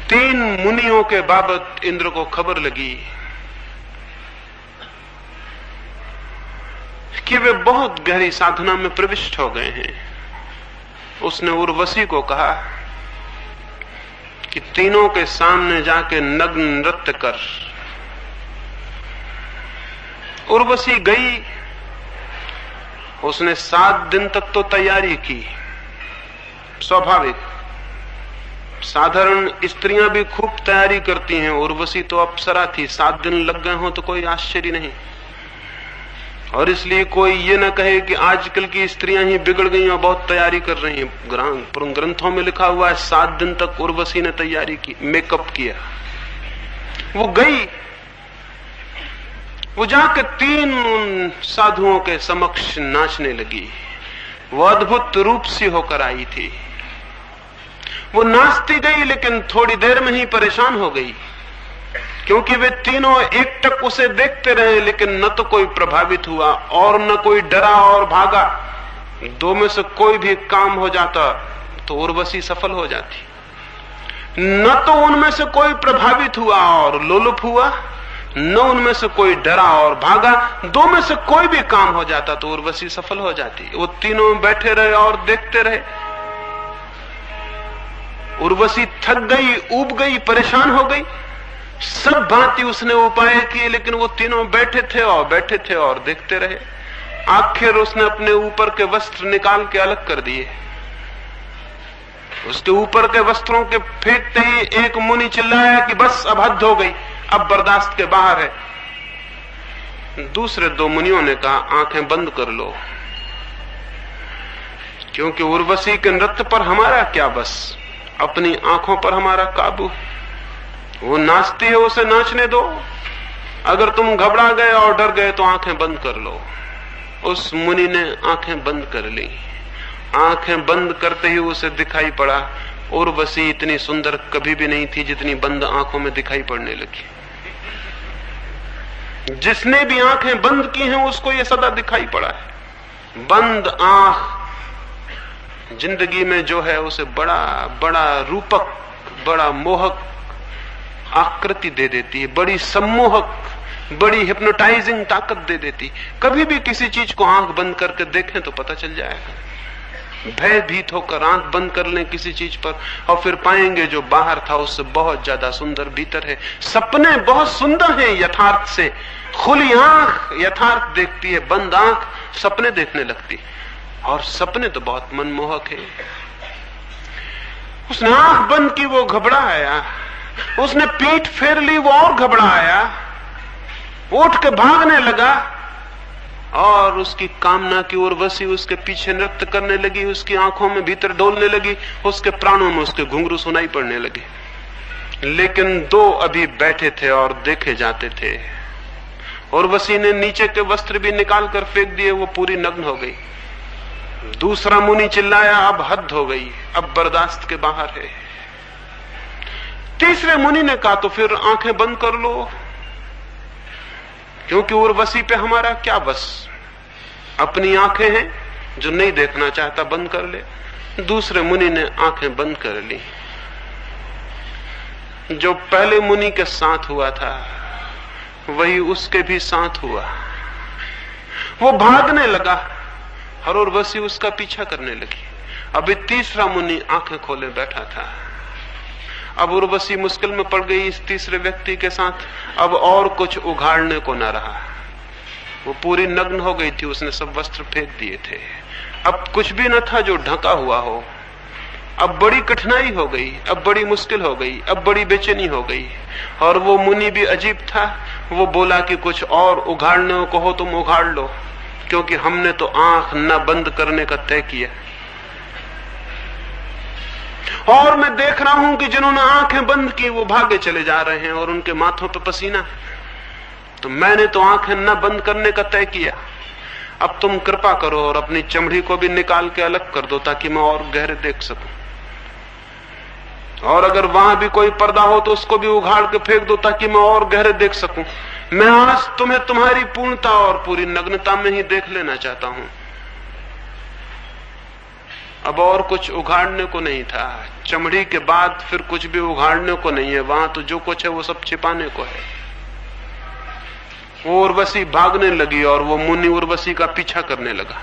3 मुनियों के बाबत इंद्र को खबर लगी कि वे बहुत गहरी साधना में प्रविष्ट हो गए हैं। उसने उर्वशी को कहा कि तीनों के सामने जाके नग्न नृत्य कर। उर्वशी गई। उसने 7 दिन तक तो तैयारी की, स्वाभाविक, साधारण स्त्रियां भी खूब तैयारी करती हैं। उर्वशी तो अप्सरा थी, 7 दिन लग गए हो तो कोई आश्चर्य नहीं। और इसलिए कोई ये ना कहे कि आजकल की स्त्रियां ही बिगड़ गई और बहुत तैयारी कर रही हैं। ग्रंथों में लिखा हुआ है 7 दिन तक उर्वशी ने तैयारी की, मेकअप किया। वो गई, वो जाकर 3 साधुओं के समक्ष नाचने लगी। वो अद्भुत रूप सी होकर आई थी। वो नाचती गई, लेकिन थोड़ी देर में ही परेशान हो गई, क्योंकि वे तीनों एकटक उसे देखते रहे, लेकिन न तो कोई प्रभावित हुआ और न कोई डरा और भागा। 2 में से कोई भी काम हो जाता तो उर्वशी सफल हो जाती। न तो उनमें से कोई प्रभावित हुआ और लोलुप हुआ, न उनमें से कोई डरा और भागा। 2 में से कोई भी काम हो जाता तो उर्वशी सफल हो जाती। वो तीनों बैठे रहे और देखते रहे। उर्वशी थक गई, ऊब गई, परेशान हो गई। सब भांति उसने उपाय किए, लेकिन वो तीनों बैठे थे और देखते रहे। आखिर उसने अपने ऊपर के वस्त्र निकाल के अलग कर दिए। उसके ऊपर के वस्त्रों के फेंकते ही एक मुनि चिल्लाया कि बस अब हद हो गई, अब बर्दाश्त के बाहर है। दूसरे दो मुनियों ने कहा आंखें बंद कर लो, क्योंकि उर्वशी के नृत्य पर हमारा क्या बस, अपनी आंखों पर हमारा काबू। वो नाचती है, उसे नाचने दो। अगर तुम घबरा गए और डर गए तो आंखें बंद कर लो। उस मुनि ने आंखें बंद कर ली। आंखें बंद करते ही उसे दिखाई पड़ा उर्वशी इतनी सुंदर कभी भी नहीं थी जितनी बंद आंखों में दिखाई पड़ने लगी। जिसने भी आंखें बंद की हैं उसको यह सदा दिखाई पड़ा है। बंद आंख जिंदगी में जो है उसे बड़ा बड़ा रूपक, बड़ा मोहक आकृति दे देती है, बड़ी सम्मोहक, बड़ी हिप्नोटाइजिंग ताकत दे देती। कभी भी किसी चीज को आंख बंद करके देखें तो पता चल जाएगा। भयभीत होकर आंख बंद कर लें किसी चीज पर और फिर पाएंगे जो बाहर था उससे बहुत ज्यादा सुंदर भीतर है। सपने बहुत सुंदर हैं यथार्थ से। खुली आंख यथार्थ देखती है, बंद आंख सपने देखने लगती, और सपने तो बहुत मनमोहक है। उसने आंख बंद की, वो घबराया। उसने पीठ फेर ली, वो और घबराया, उठ के भागने लगा। और उसकी कामना की उर्वशी उसके पीछे नृत्य करने लगी, उसकी आंखों में भीतर डोलने लगी, उसके प्राणों में उसके घुंघरू सुनाई पड़ने लगे। लेकिन दो अभी बैठे थे और देखे जाते थे। उर्वशी ने नीचे के वस्त्र भी निकाल कर फेंक दिए, वो पूरी नग्न हो गई। दूसरा मुनि चिल्लाया अब हद हो गई, अब बर्दाश्त के बाहर है। तीसरे मुनि ने कहा तो फिर आंखें बंद कर लो, क्योंकि उर्वशी पे हमारा क्या बस, अपनी आंखें हैं, जो नहीं देखना चाहता बंद कर ले। दूसरे मुनि ने आंखें बंद कर ली। जो पहले मुनि के साथ हुआ था वही उसके भी साथ हुआ। वो भागने लगा और उर्वशी उसका पीछा करने लगी। अभी तीसरा मुनि आंखें खोले बैठा था। अब उर्वशी मुश्किल में पड़ गई इस तीसरे व्यक्ति के साथ। अब और कुछ उघाड़ने को न रहा। वो पूरी नग्न हो गई थी, उसने सब वस्त्र फेंक दिए थे। अब कुछ भी न था जो ढका हुआ हो। अब बड़ी कठिनाई हो गई, अब बड़ी मुश्किल हो गई, अब बड़ी बेचैनी हो गई। और वो मुनि भी अजीब था। वो बोला कि कुछ और उघाड़ने को हो तुम उघाड़ लो, क्योंकि हमने तो आंख न बंद करने का तय किया। और मैं देख रहा हूं कि जिन्होंने आंखें बंद की वो भागे चले जा रहे हैं और उनके माथों पर पसीना है। तो मैंने तो आंखें न बंद करने का तय किया। अब तुम कृपा करो और अपनी चमड़ी को भी निकाल के अलग कर दो, ताकि मैं और गहरे देख सकूं। और अगर वहां भी कोई पर्दा हो तो उसको भी उघाड़ के फेंक दो, ताकि मैं और गहरे देख सकूं। मैं आज तुम्हें तुम्हारी पूर्णता और पूरी नग्नता में ही देख लेना चाहता हूं। अब और कुछ उघाड़ने को नहीं था। चमड़ी के बाद फिर कुछ भी उघाड़ने को नहीं है। वहां तो जो कुछ है वो सब छिपाने को है। वो उर्वशी भागने लगी और वो मुनि उर्वशी का पीछा करने लगा।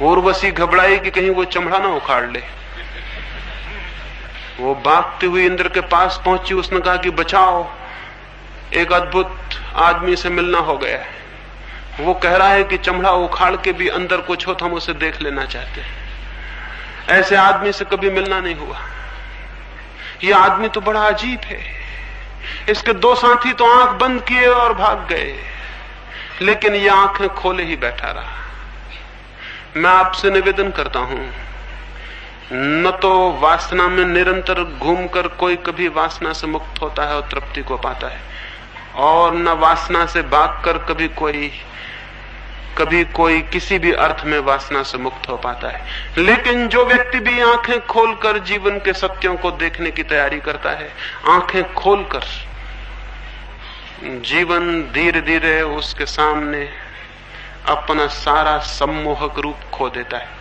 उर्वशी घबराई कि कहीं वो चमड़ा ना उखाड़ ले। वो भागती हुई इंद्र के पास पहुंची। उसने कहा कि बचाओ, एक अद्भुत आदमी से मिलना हो गया है। वो कह रहा है कि चमड़ा उखाड़ के भी अंदर कुछ हो तो हम उसे देख लेना चाहते हैं। ऐसे आदमी से कभी मिलना नहीं हुआ। यह आदमी तो बड़ा अजीब है। इसके दो साथी तो आंख बंद किए और भाग गए, लेकिन यह आंखें खोले ही बैठा रहा। मैं आपसे निवेदन करता हूं, न तो वासना में निरंतर घूमकर कोई कभी वासना से मुक्त होता है और तृप्ति को पाता है, और न वासना से भागकर कभी कोई किसी भी अर्थ में वासना से मुक्त हो पाता है। लेकिन जो व्यक्ति भी आंखें खोलकर जीवन के सत्यों को देखने की तैयारी करता है, आंखें खोलकर, जीवन धीरे धीरे उसके सामने अपना सारा सम्मोहक रूप खो देता है।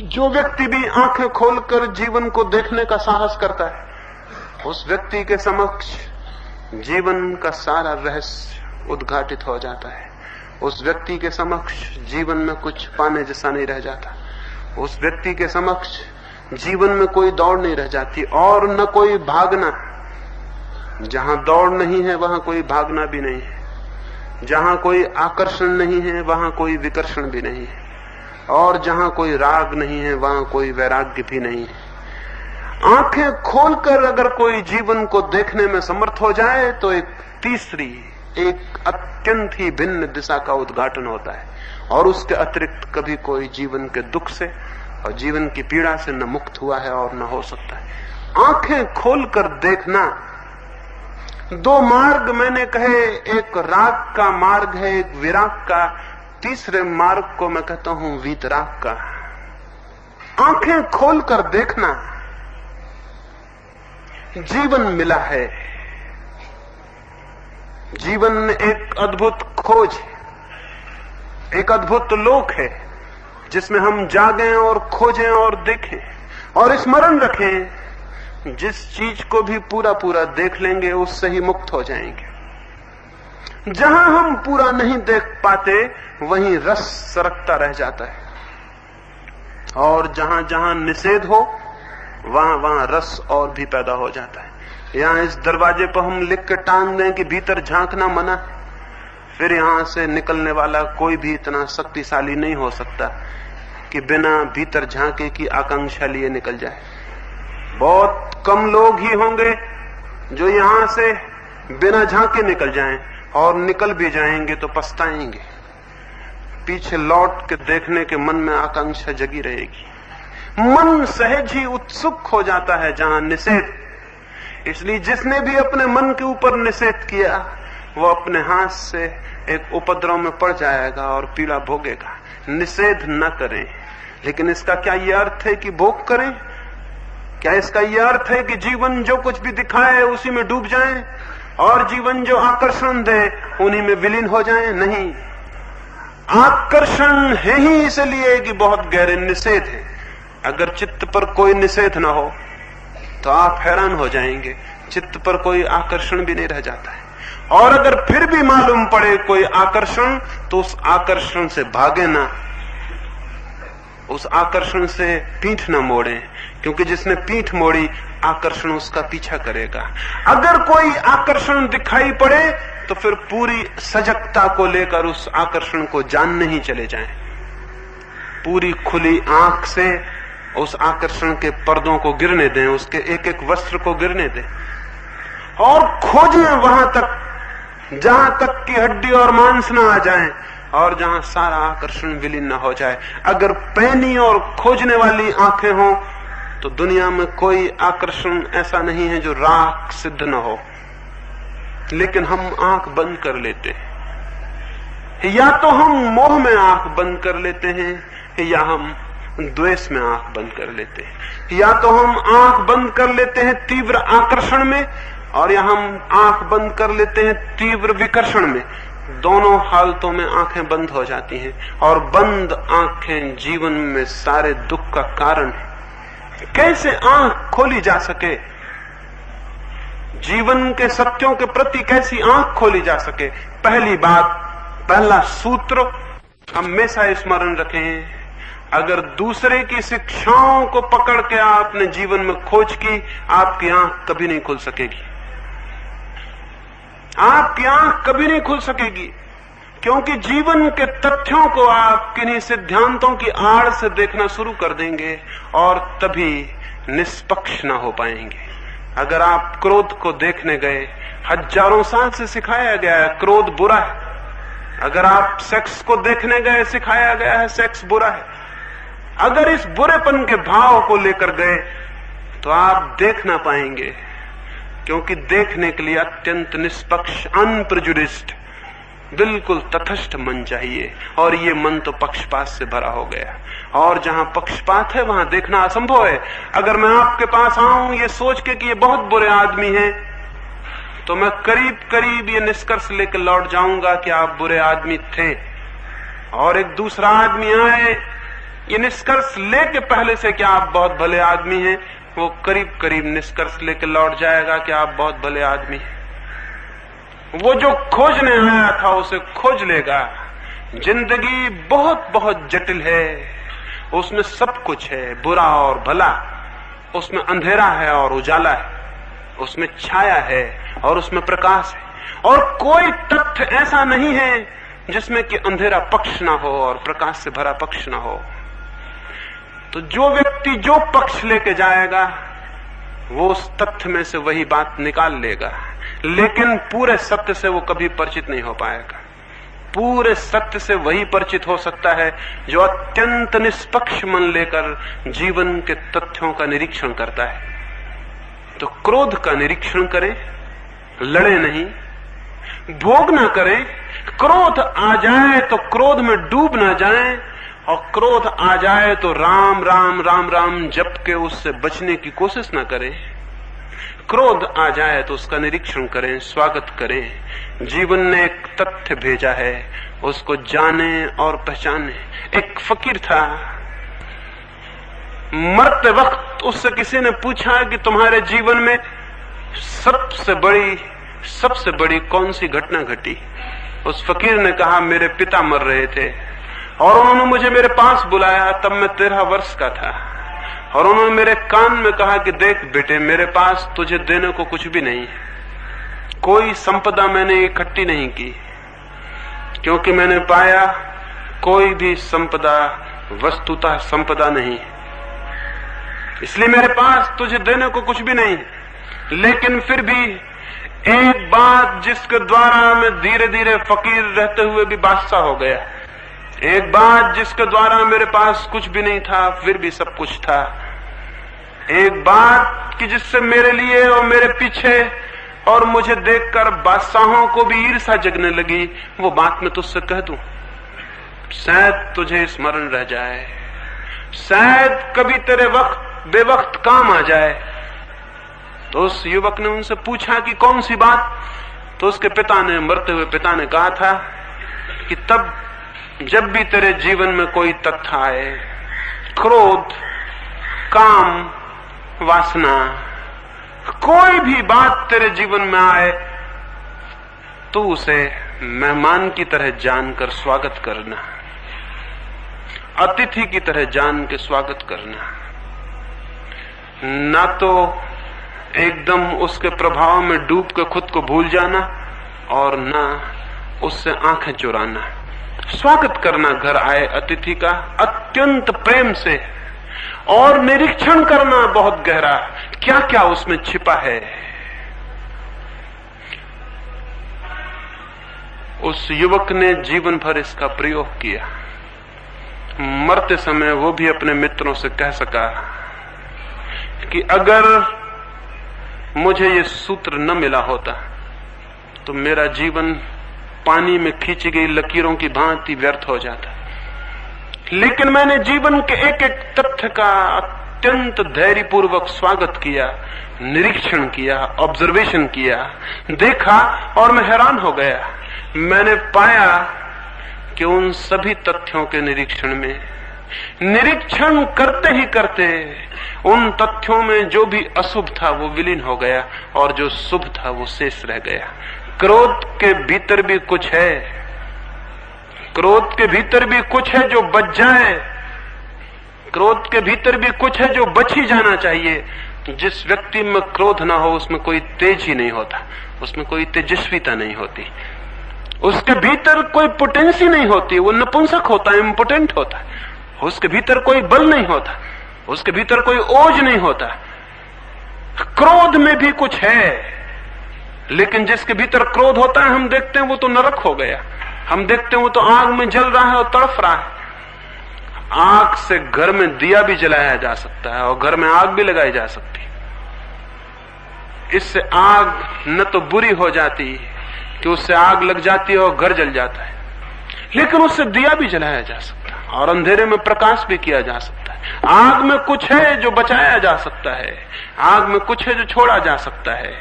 जो व्यक्ति भी आंखें खोलकर जीवन को देखने का साहस करता है, उस व्यक्ति के समक्ष जीवन का सारा रहस्य उद्घाटित हो जाता है। उस व्यक्ति के समक्ष जीवन में कुछ पाने जैसा नहीं रह जाता। उस व्यक्ति के समक्ष जीवन में कोई दौड़ नहीं रह जाती और न कोई भागना। जहां दौड़ नहीं है वहां कोई भागना भी नहीं है। जहां कोई आकर्षण नहीं है वहां कोई विकर्षण भी नहीं है। और जहां कोई राग नहीं है वहां कोई वैराग्य भी नहीं है। आंखें खोलकर अगर कोई जीवन को देखने में समर्थ हो जाए तो एक तीसरी, एक अत्यंत ही भिन्न दिशा का उद्घाटन होता है और उसके अतिरिक्त कभी कोई जीवन के दुख से और जीवन की पीड़ा से न मुक्त हुआ है और न हो सकता है। आंखें खोलकर देखना। दो मार्ग मैंने कहे, एक राग का मार्ग है, एक विराग का। तीसरे मार्ग को मैं कहता हूं वीतराग का। आंखें खोलकर देखना। जीवन मिला है, जीवन एक अद्भुत खोज है, एक अद्भुत लोक है जिसमें हम जागें और खोजें और देखें और स्मरण रखें। जिस चीज को भी पूरा पूरा देख लेंगे उससे ही मुक्त हो जाएंगे। जहां हम पूरा नहीं देख पाते वहीं रस सरकता रह जाता है और जहां जहां निषेध हो वहां वहां रस और भी पैदा हो जाता है। यहां इस दरवाजे पर हम लिख के टांग दें कि भीतर झांकना मना है, फिर यहां से निकलने वाला कोई भी इतना शक्तिशाली नहीं हो सकता कि बिना भीतर झांके की आकांक्षा लिए निकल जाए। बहुत कम लोग ही होंगे जो यहां से बिना झांके निकल जाएं और निकल भी जाएंगे तो पछताएंगे। पीछे लौट के देखने के मन में आकांक्षा जगी रहेगी। मन सहज ही उत्सुक हो जाता है जहां निषेध। इसलिए जिसने भी अपने मन के ऊपर निषेध किया वो अपने हाथ से एक उपद्रव में पड़ जाएगा और पीड़ा भोगेगा। निषेध न करें, लेकिन इसका क्या यह अर्थ है कि भोग करें? क्या इसका यह अर्थ है कि जीवन जो कुछ भी दिखाए उसी में डूब जाएं और जीवन जो आकर्षण दे उन्हीं में विलीन हो जाएं? नहीं, आकर्षण है ही इसलिए कि बहुत गहरे निषेध है। अगर चित्त पर कोई निषेध न हो तो आप हैरान हो जाएंगे, चित्त पर कोई आकर्षण भी नहीं रह जाता है। और अगर फिर भी मालूम पड़े कोई आकर्षण तो उस आकर्षण से भागे ना, उस आकर्षण से पीठ न मोड़े, क्योंकि जिसने पीठ मोड़ी आकर्षण उसका पीछा करेगा। अगर कोई आकर्षण दिखाई पड़े तो फिर पूरी सजगता को लेकर उस आकर्षण को जानने ही चले जाएं। पूरी खुली आंख से उस आकर्षण के पर्दों को गिरने दें, उसके एक एक वस्त्र को गिरने दें और खोजें वहां तक जहां तक की हड्डी और मांस न आ जाएं और जहां सारा आकर्षण विलीन न हो जाए। अगर पैनी और खोजने वाली आंखें हों तो दुनिया में कोई आकर्षण ऐसा नहीं है जो राग सिद्ध न हो। लेकिन हम आंख बंद कर लेते हैं, या तो हम मोह में आंख बंद कर लेते हैं या हम द्वेष में आंख बंद कर लेते हैं। या तो हम आंख बंद कर लेते हैं तीव्र आकर्षण में और या हम आंख बंद कर लेते हैं तीव्र विकर्षण में। दोनों हालतों में आंखें बंद हो जाती हैं और बंद आंखें जीवन में सारे दुख का कारण है। कैसे आंख खोली जा सके? जीवन के सत्यों के प्रति कैसी आंख खोली जा सके? पहली बात, पहला सूत्र हमेशा स्मरण रखें, अगर दूसरे की शिक्षाओं को पकड़ के आपने जीवन में खोज की, आपकी आंख कभी नहीं खुल सकेगी। आपकी आंख कभी नहीं खुल सकेगी, क्योंकि जीवन के तथ्यों को आप किन्हीं सिद्धांतों की आड़ से देखना शुरू कर देंगे और तभी निष्पक्ष ना हो पाएंगे। अगर आप क्रोध को देखने गए, हजारों साल से सिखाया गया है क्रोध बुरा है। अगर आप सेक्स को देखने गए, सिखाया गया है सेक्स बुरा है। अगर इस बुरेपन के भाव को लेकर गए तो आप देख ना पाएंगे, क्योंकि देखने के लिए अत्यंत निष्पक्ष, अनप्रेजुडिस्ड, बिल्कुल तटस्थ मन चाहिए और ये मन तो पक्षपात से भरा हो गया। और जहां पक्षपात है वहां देखना असंभव है। अगर मैं आपके पास आऊं ये सोच के कि ये बहुत बुरे आदमी हैं, तो मैं करीब करीब ये निष्कर्ष लेकर लौट जाऊंगा कि आप बुरे आदमी थे, और एक दूसरा आदमी आए ये निष्कर्ष लेके पहले से कि आप बहुत भले आदमी हैं, वो करीब करीब निष्कर्ष लेकर लौट जाएगा कि आप बहुत भले आदमी हैं। वो जो खोजने आया था उसे खोज लेगा, जिंदगी बहुत बहुत जटिल है, उसमें सब कुछ है, बुरा और भला, उसमें अंधेरा है और उजाला है, उसमें छाया है और उसमें प्रकाश है, और कोई तथ्य ऐसा नहीं है जिसमें कि अंधेरा पक्ष ना हो और प्रकाश से भरा पक्ष ना हो। तो जो व्यक्ति जो पक्ष लेके जाएगा वो उस तथ्य में से वही बात निकाल लेगा, लेकिन पूरे सत्य से वो कभी परिचित नहीं हो पाएगा। पूरे सत्य से वही परिचित हो सकता है जो अत्यंत निष्पक्ष मन लेकर जीवन के तथ्यों का निरीक्षण करता है। तो क्रोध का निरीक्षण करें, लड़े नहीं, भोग ना करें। क्रोध आ जाए तो क्रोध में डूब ना जाएं, और क्रोध आ जाए तो राम राम राम राम जप के उससे बचने की कोशिश ना करें। क्रोध आ जाए तो उसका निरीक्षण करें, स्वागत करें। जीवन ने एक तथ्य भेजा है, उसको जाने और पहचाने। एक फकीर था, मरते वक्त उससे किसी ने पूछा कि तुम्हारे जीवन में सबसे बड़ी कौन सी घटना घटी? उस फकीर ने कहा, मेरे पिता मर रहे थे और उन्होंने मुझे मेरे पास बुलाया, तब मैं 13 वर्ष का था, और उन्होंने मेरे कान में कहा कि देख बेटे, मेरे पास तुझे देने को कुछ भी नहीं, कोई संपदा मैंने इकट्ठी नहीं की, क्योंकि मैंने पाया कोई भी संपदा वस्तुतः संपदा नहीं, इसलिए मेरे पास तुझे देने को कुछ भी नहीं। लेकिन फिर भी एक बात जिसके द्वारा मैं धीरे धीरे फकीर रहते हुए भी बादशाह हो गया, एक बात जिसके द्वारा मेरे पास कुछ भी नहीं था फिर भी सब कुछ था, एक बात कि जिससे मेरे लिए और मेरे पीछे और मुझे देखकर बादशाहों को भी ईर्ष्या जगने लगी, वो बात मैं तुझसे कह दूं, शायद तुझे स्मरण रह जाए, शायद कभी तेरे बेवक्त काम आ जाए। तो उस युवक ने उनसे पूछा कि कौन सी बात? तो उसके पिता ने, मरते हुए पिता ने कहा था कि तब जब भी तेरे जीवन में कोई तथ्य आए, क्रोध, काम, वासना, कोई भी बात तेरे जीवन में आए, तो उसे मेहमान की तरह जानकर स्वागत करना, अतिथि की तरह जान के स्वागत करना, ना तो एकदम उसके प्रभाव में डूब के खुद को भूल जाना और ना उससे आंखें चुराना। स्वागत करना घर आए अतिथि का अत्यंत प्रेम से, और निरीक्षण करना बहुत गहरा, क्या क्या उसमें छिपा है। उस युवक ने जीवन भर इसका प्रयोग किया। मरते समय वो भी अपने मित्रों से कह सका कि अगर मुझे ये सूत्र न मिला होता तो मेरा जीवन पानी में खींची गई लकीरों की भांति व्यर्थ हो जाता, लेकिन मैंने जीवन के एक एक तथ्य का अत्यंत धैर्यपूर्वक स्वागत किया, निरीक्षण किया, ऑब्जर्वेशन किया, देखा, और मैं हैरान हो गया। मैंने पाया कि उन सभी तथ्यों के निरीक्षण करते ही करते उन तथ्यों में जो भी अशुभ था वो विलीन हो गया, और जो शुभ था वो शेष रह गया। क्रोध के भीतर भी कुछ है, क्रोध के भीतर भी कुछ है जो बच जाए, क्रोध के भीतर भी कुछ है जो बच ही जाना चाहिए। जिस व्यक्ति में क्रोध ना हो उसमें कोई तेज ही नहीं होता, उसमें कोई तेजस्विता नहीं होती, उसके भीतर कोई पोटेंसी नहीं होती, वो नपुंसक होता है, इम्पोटेंट होता है, उसके भीतर कोई बल नहीं होता, उसके भीतर कोई ओज नहीं होता। क्रोध में भी कुछ है, लेकिन जिसके भीतर क्रोध होता है हम देखते हैं वो तो नरक हो गया, हम देखते हैं वो तो आग में जल रहा है और तड़फ रहा है। आग से घर में दिया भी जलाया जा सकता है और घर में आग भी लगाई जा सकती। इससे आग न तो बुरी हो जाती कि उससे आग लग जाती है और घर जल जाता है, लेकिन उससे दिया भी जलाया जा सकता है और अंधेरे में प्रकाश भी किया जा सकता है। आग में कुछ है जो बचाया जा सकता है, आग में कुछ है जो छोड़ा जा सकता है।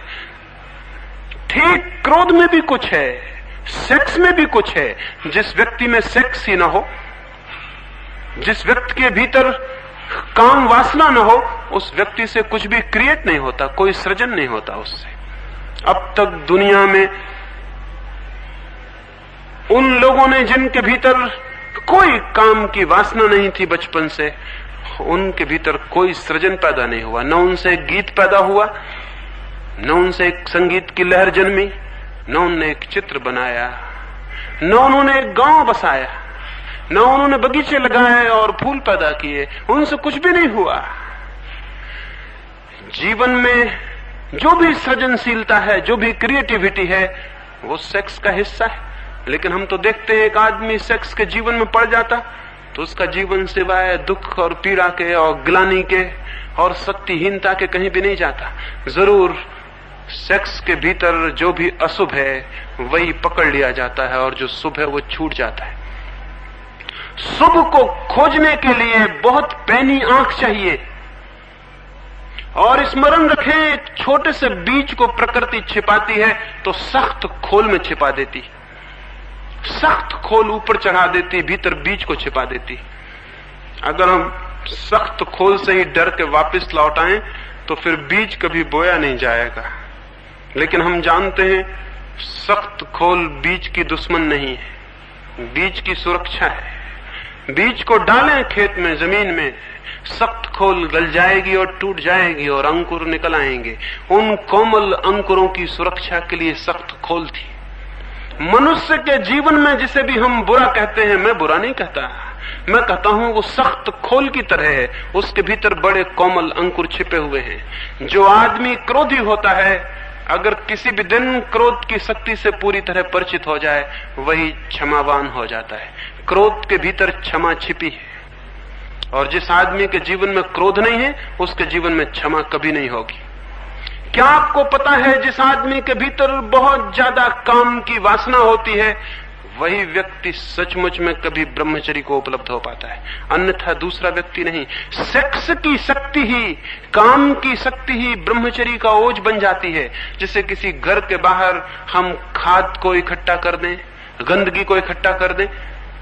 ठीक क्रोध में भी कुछ है, सेक्स में भी कुछ है। जिस व्यक्ति में सेक्स ही ना हो, जिस व्यक्ति के भीतर काम वासना न हो, उस व्यक्ति से कुछ भी क्रिएट नहीं होता, कोई सृजन नहीं होता उससे। अब तक दुनिया में उन लोगों ने जिनके भीतर कोई काम की वासना नहीं थी बचपन से, उनके भीतर कोई सृजन पैदा नहीं हुआ। न उनसे एक गीत पैदा हुआ, न उनसे एक संगीत की लहर जन्मी, न उन्होंने एक चित्र बनाया, न उन्होंने एक गांव बसाया, न उन्होंने बगीचे लगाए और फूल पैदा किए। उनसे कुछ भी नहीं हुआ। जीवन में जो भी सृजनशीलता है, जो भी क्रिएटिविटी है, वो सेक्स का हिस्सा है। लेकिन हम तो देखते हैं एक आदमी सेक्स के जीवन में पड़ जाता तो उसका जीवन सिवाय दुख और पीड़ा के और ग्लानि के और शक्तिहीनता के कहीं भी नहीं जाता। जरूर सेक्स के भीतर जो भी अशुभ है वही पकड़ लिया जाता है और जो शुभ है वो छूट जाता है। शुभ को खोजने के लिए बहुत पैनी आंख चाहिए। और स्मरण रखें, छोटे से बीज को प्रकृति छिपाती है तो सख्त खोल में छिपा देती, सख्त खोल ऊपर चढ़ा देती, भीतर बीज को छिपा देती। अगर हम सख्त खोल से ही डर के वापस लौट आए तो फिर बीज कभी बोया नहीं जाएगा। लेकिन हम जानते हैं सख्त खोल बीज की दुश्मन नहीं है, बीज की सुरक्षा है। बीज को डालें खेत में, जमीन में, सख्त खोल गल जाएगी और टूट जाएगी और अंकुर निकल आएंगे। उन कोमल अंकुरों की सुरक्षा के लिए सख्त खोल थी। मनुष्य के जीवन में जिसे भी हम बुरा कहते हैं, मैं बुरा नहीं कहता, मैं कहता हूं वो सख्त खोल की तरह है, उसके भीतर बड़े कोमल अंकुर छिपे हुए हैं। जो आदमी क्रोधी होता है, अगर किसी भी दिन क्रोध की शक्ति से पूरी तरह परिचित हो जाए, वही क्षमावान हो जाता है। क्रोध के भीतर क्षमा छिपी है, और जिस आदमी के जीवन में क्रोध नहीं है उसके जीवन में क्षमा कभी नहीं होगी। क्या आपको पता है, जिस आदमी के भीतर बहुत ज्यादा काम की वासना होती है, वही व्यक्ति सचमुच में कभी ब्रह्मचर्य को उपलब्ध हो पाता है, अन्यथा दूसरा व्यक्ति नहीं। सेक्स की शक्ति ही, काम की शक्ति ही ब्रह्मचर्य का ओझ बन जाती है। जैसे किसी घर के बाहर हम खाद को इकट्ठा कर दें, गंदगी को इकट्ठा कर दें,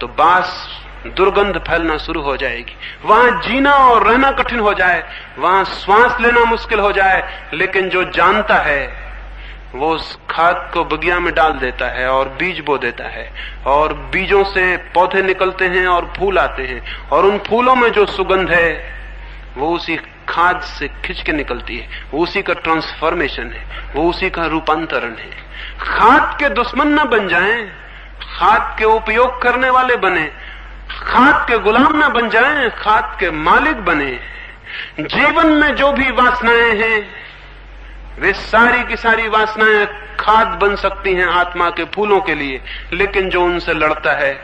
तो बास दुर्गंध फैलना शुरू हो जाएगी। वहां जीना और रहना कठिन हो जाए, वहां श्वास लेना मुश्किल हो जाए। लेकिन जो जानता है वो उस खाद को बगिया में डाल देता है और बीज बो देता है, और बीजों से पौधे निकलते हैं और फूल आते हैं, और उन फूलों में जो सुगंध है वो उसी खाद से खिंच के निकलती है, वो उसी का ट्रांसफॉर्मेशन है, वो उसी का रूपांतरण है। खाद के दुश्मन न बन जाएं, खाद के उपयोग करने वाले बने, खाद के गुलाम न बन जाएं, खाद के मालिक बने। जीवन में जो भी वासनाएं हैं वे सारी की सारी वासनाएं खाद बन सकती हैं आत्मा के फूलों के लिए, लेकिन जो उनसे लड़ता है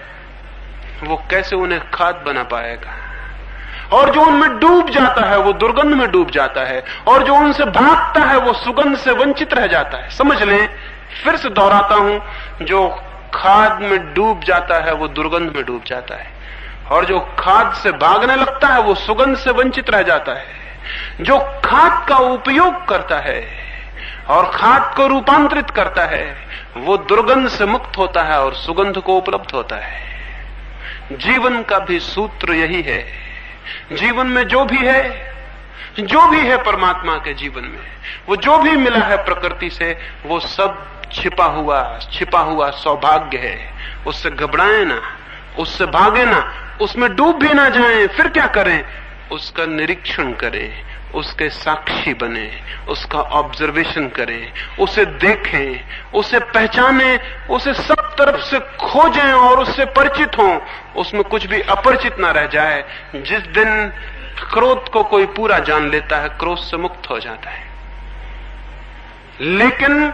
वो कैसे उन्हें खाद बना पाएगा। और जो उनमें डूब जाता है वो दुर्गंध में डूब जाता है, और जो उनसे भागता है वो सुगंध से वंचित रह जाता है। समझ लें, फिर से दोहराता हूं, जो खाद में डूब जाता है वो दुर्गंध में डूब जाता है, और जो खाद से भागने लगता है वो सुगंध से वंचित रह जाता है। जो खाद का उपयोग करता है और खाद को रूपांतरित करता है वो दुर्गंध से मुक्त होता है और सुगंध को उपलब्ध होता है। जीवन का भी सूत्र यही है। जीवन में जो भी है परमात्मा के जीवन में, वो जो भी मिला है प्रकृति से, वो सब छिपा हुआ सौभाग्य है। उससे घबराएं ना, उससे भागे ना, उसमें डूब भी ना जाएं। फिर क्या करें? उसका निरीक्षण करें, उसके साक्षी बने, उसका ऑब्जर्वेशन करें, उसे देखें, उसे पहचानें, उसे सब तरफ से खोजें और उससे परिचित हों। उसमें कुछ भी अपरिचित ना रह जाए। जिस दिन क्रोध को कोई पूरा जान लेता है, क्रोध से मुक्त हो जाता है। लेकिन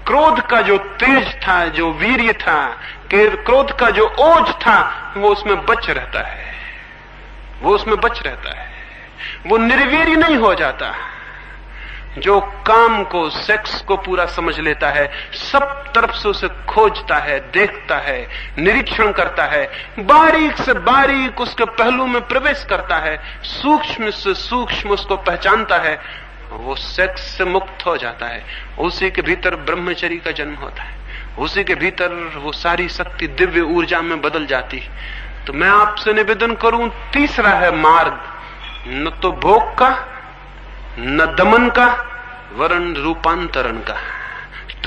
क्रोध का जो तेज था, जो वीर्य था, क्रोध का जो ओज था, वो उसमें बच रहता है, वो निर्वीर्य नहीं हो जाता। जो काम को, सेक्स को पूरा समझ लेता है, सब तरफ से उसे खोजता है, देखता है, निरीक्षण करता है, बारीक से बारीक उसके पहलू में प्रवेश करता है, सूक्ष्म से सूक्ष्म उसको पहचानता है, वो सेक्स से मुक्त हो जाता है। उसी के भीतर ब्रह्मचर्य का जन्म होता है, उसी के भीतर वो सारी शक्ति दिव्य ऊर्जा में बदल जाती है। तो मैं आपसे निवेदन करूं, तीसरा है मार्ग, न तो भोग का, न दमन का, वरन रूपांतरण का।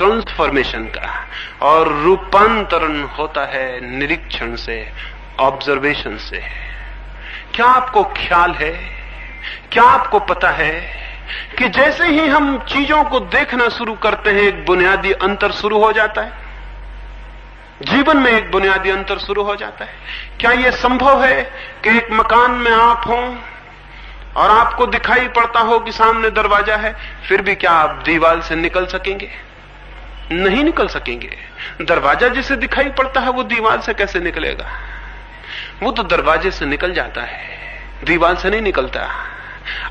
ट्रांसफॉर्मेशन का, और रूपांतरण होता है निरीक्षण से, ऑब्जर्वेशन से। क्या आपको ख्याल है, क्या आपको पता है कि जैसे ही हम चीजों को देखना शुरू करते हैं एक बुनियादी अंतर शुरू हो जाता है, जीवन में एक बुनियादी अंतर शुरू हो जाता है। क्या यह संभव है कि एक मकान में आप हों और आपको दिखाई पड़ता हो कि सामने दरवाजा है, फिर भी क्या आप दीवार से निकल सकेंगे? नहीं निकल सकेंगे। दरवाजा जिसे दिखाई पड़ता है वो दीवार से कैसे निकलेगा? वो तो दरवाजे से निकल जाता है, दीवार से नहीं निकलता।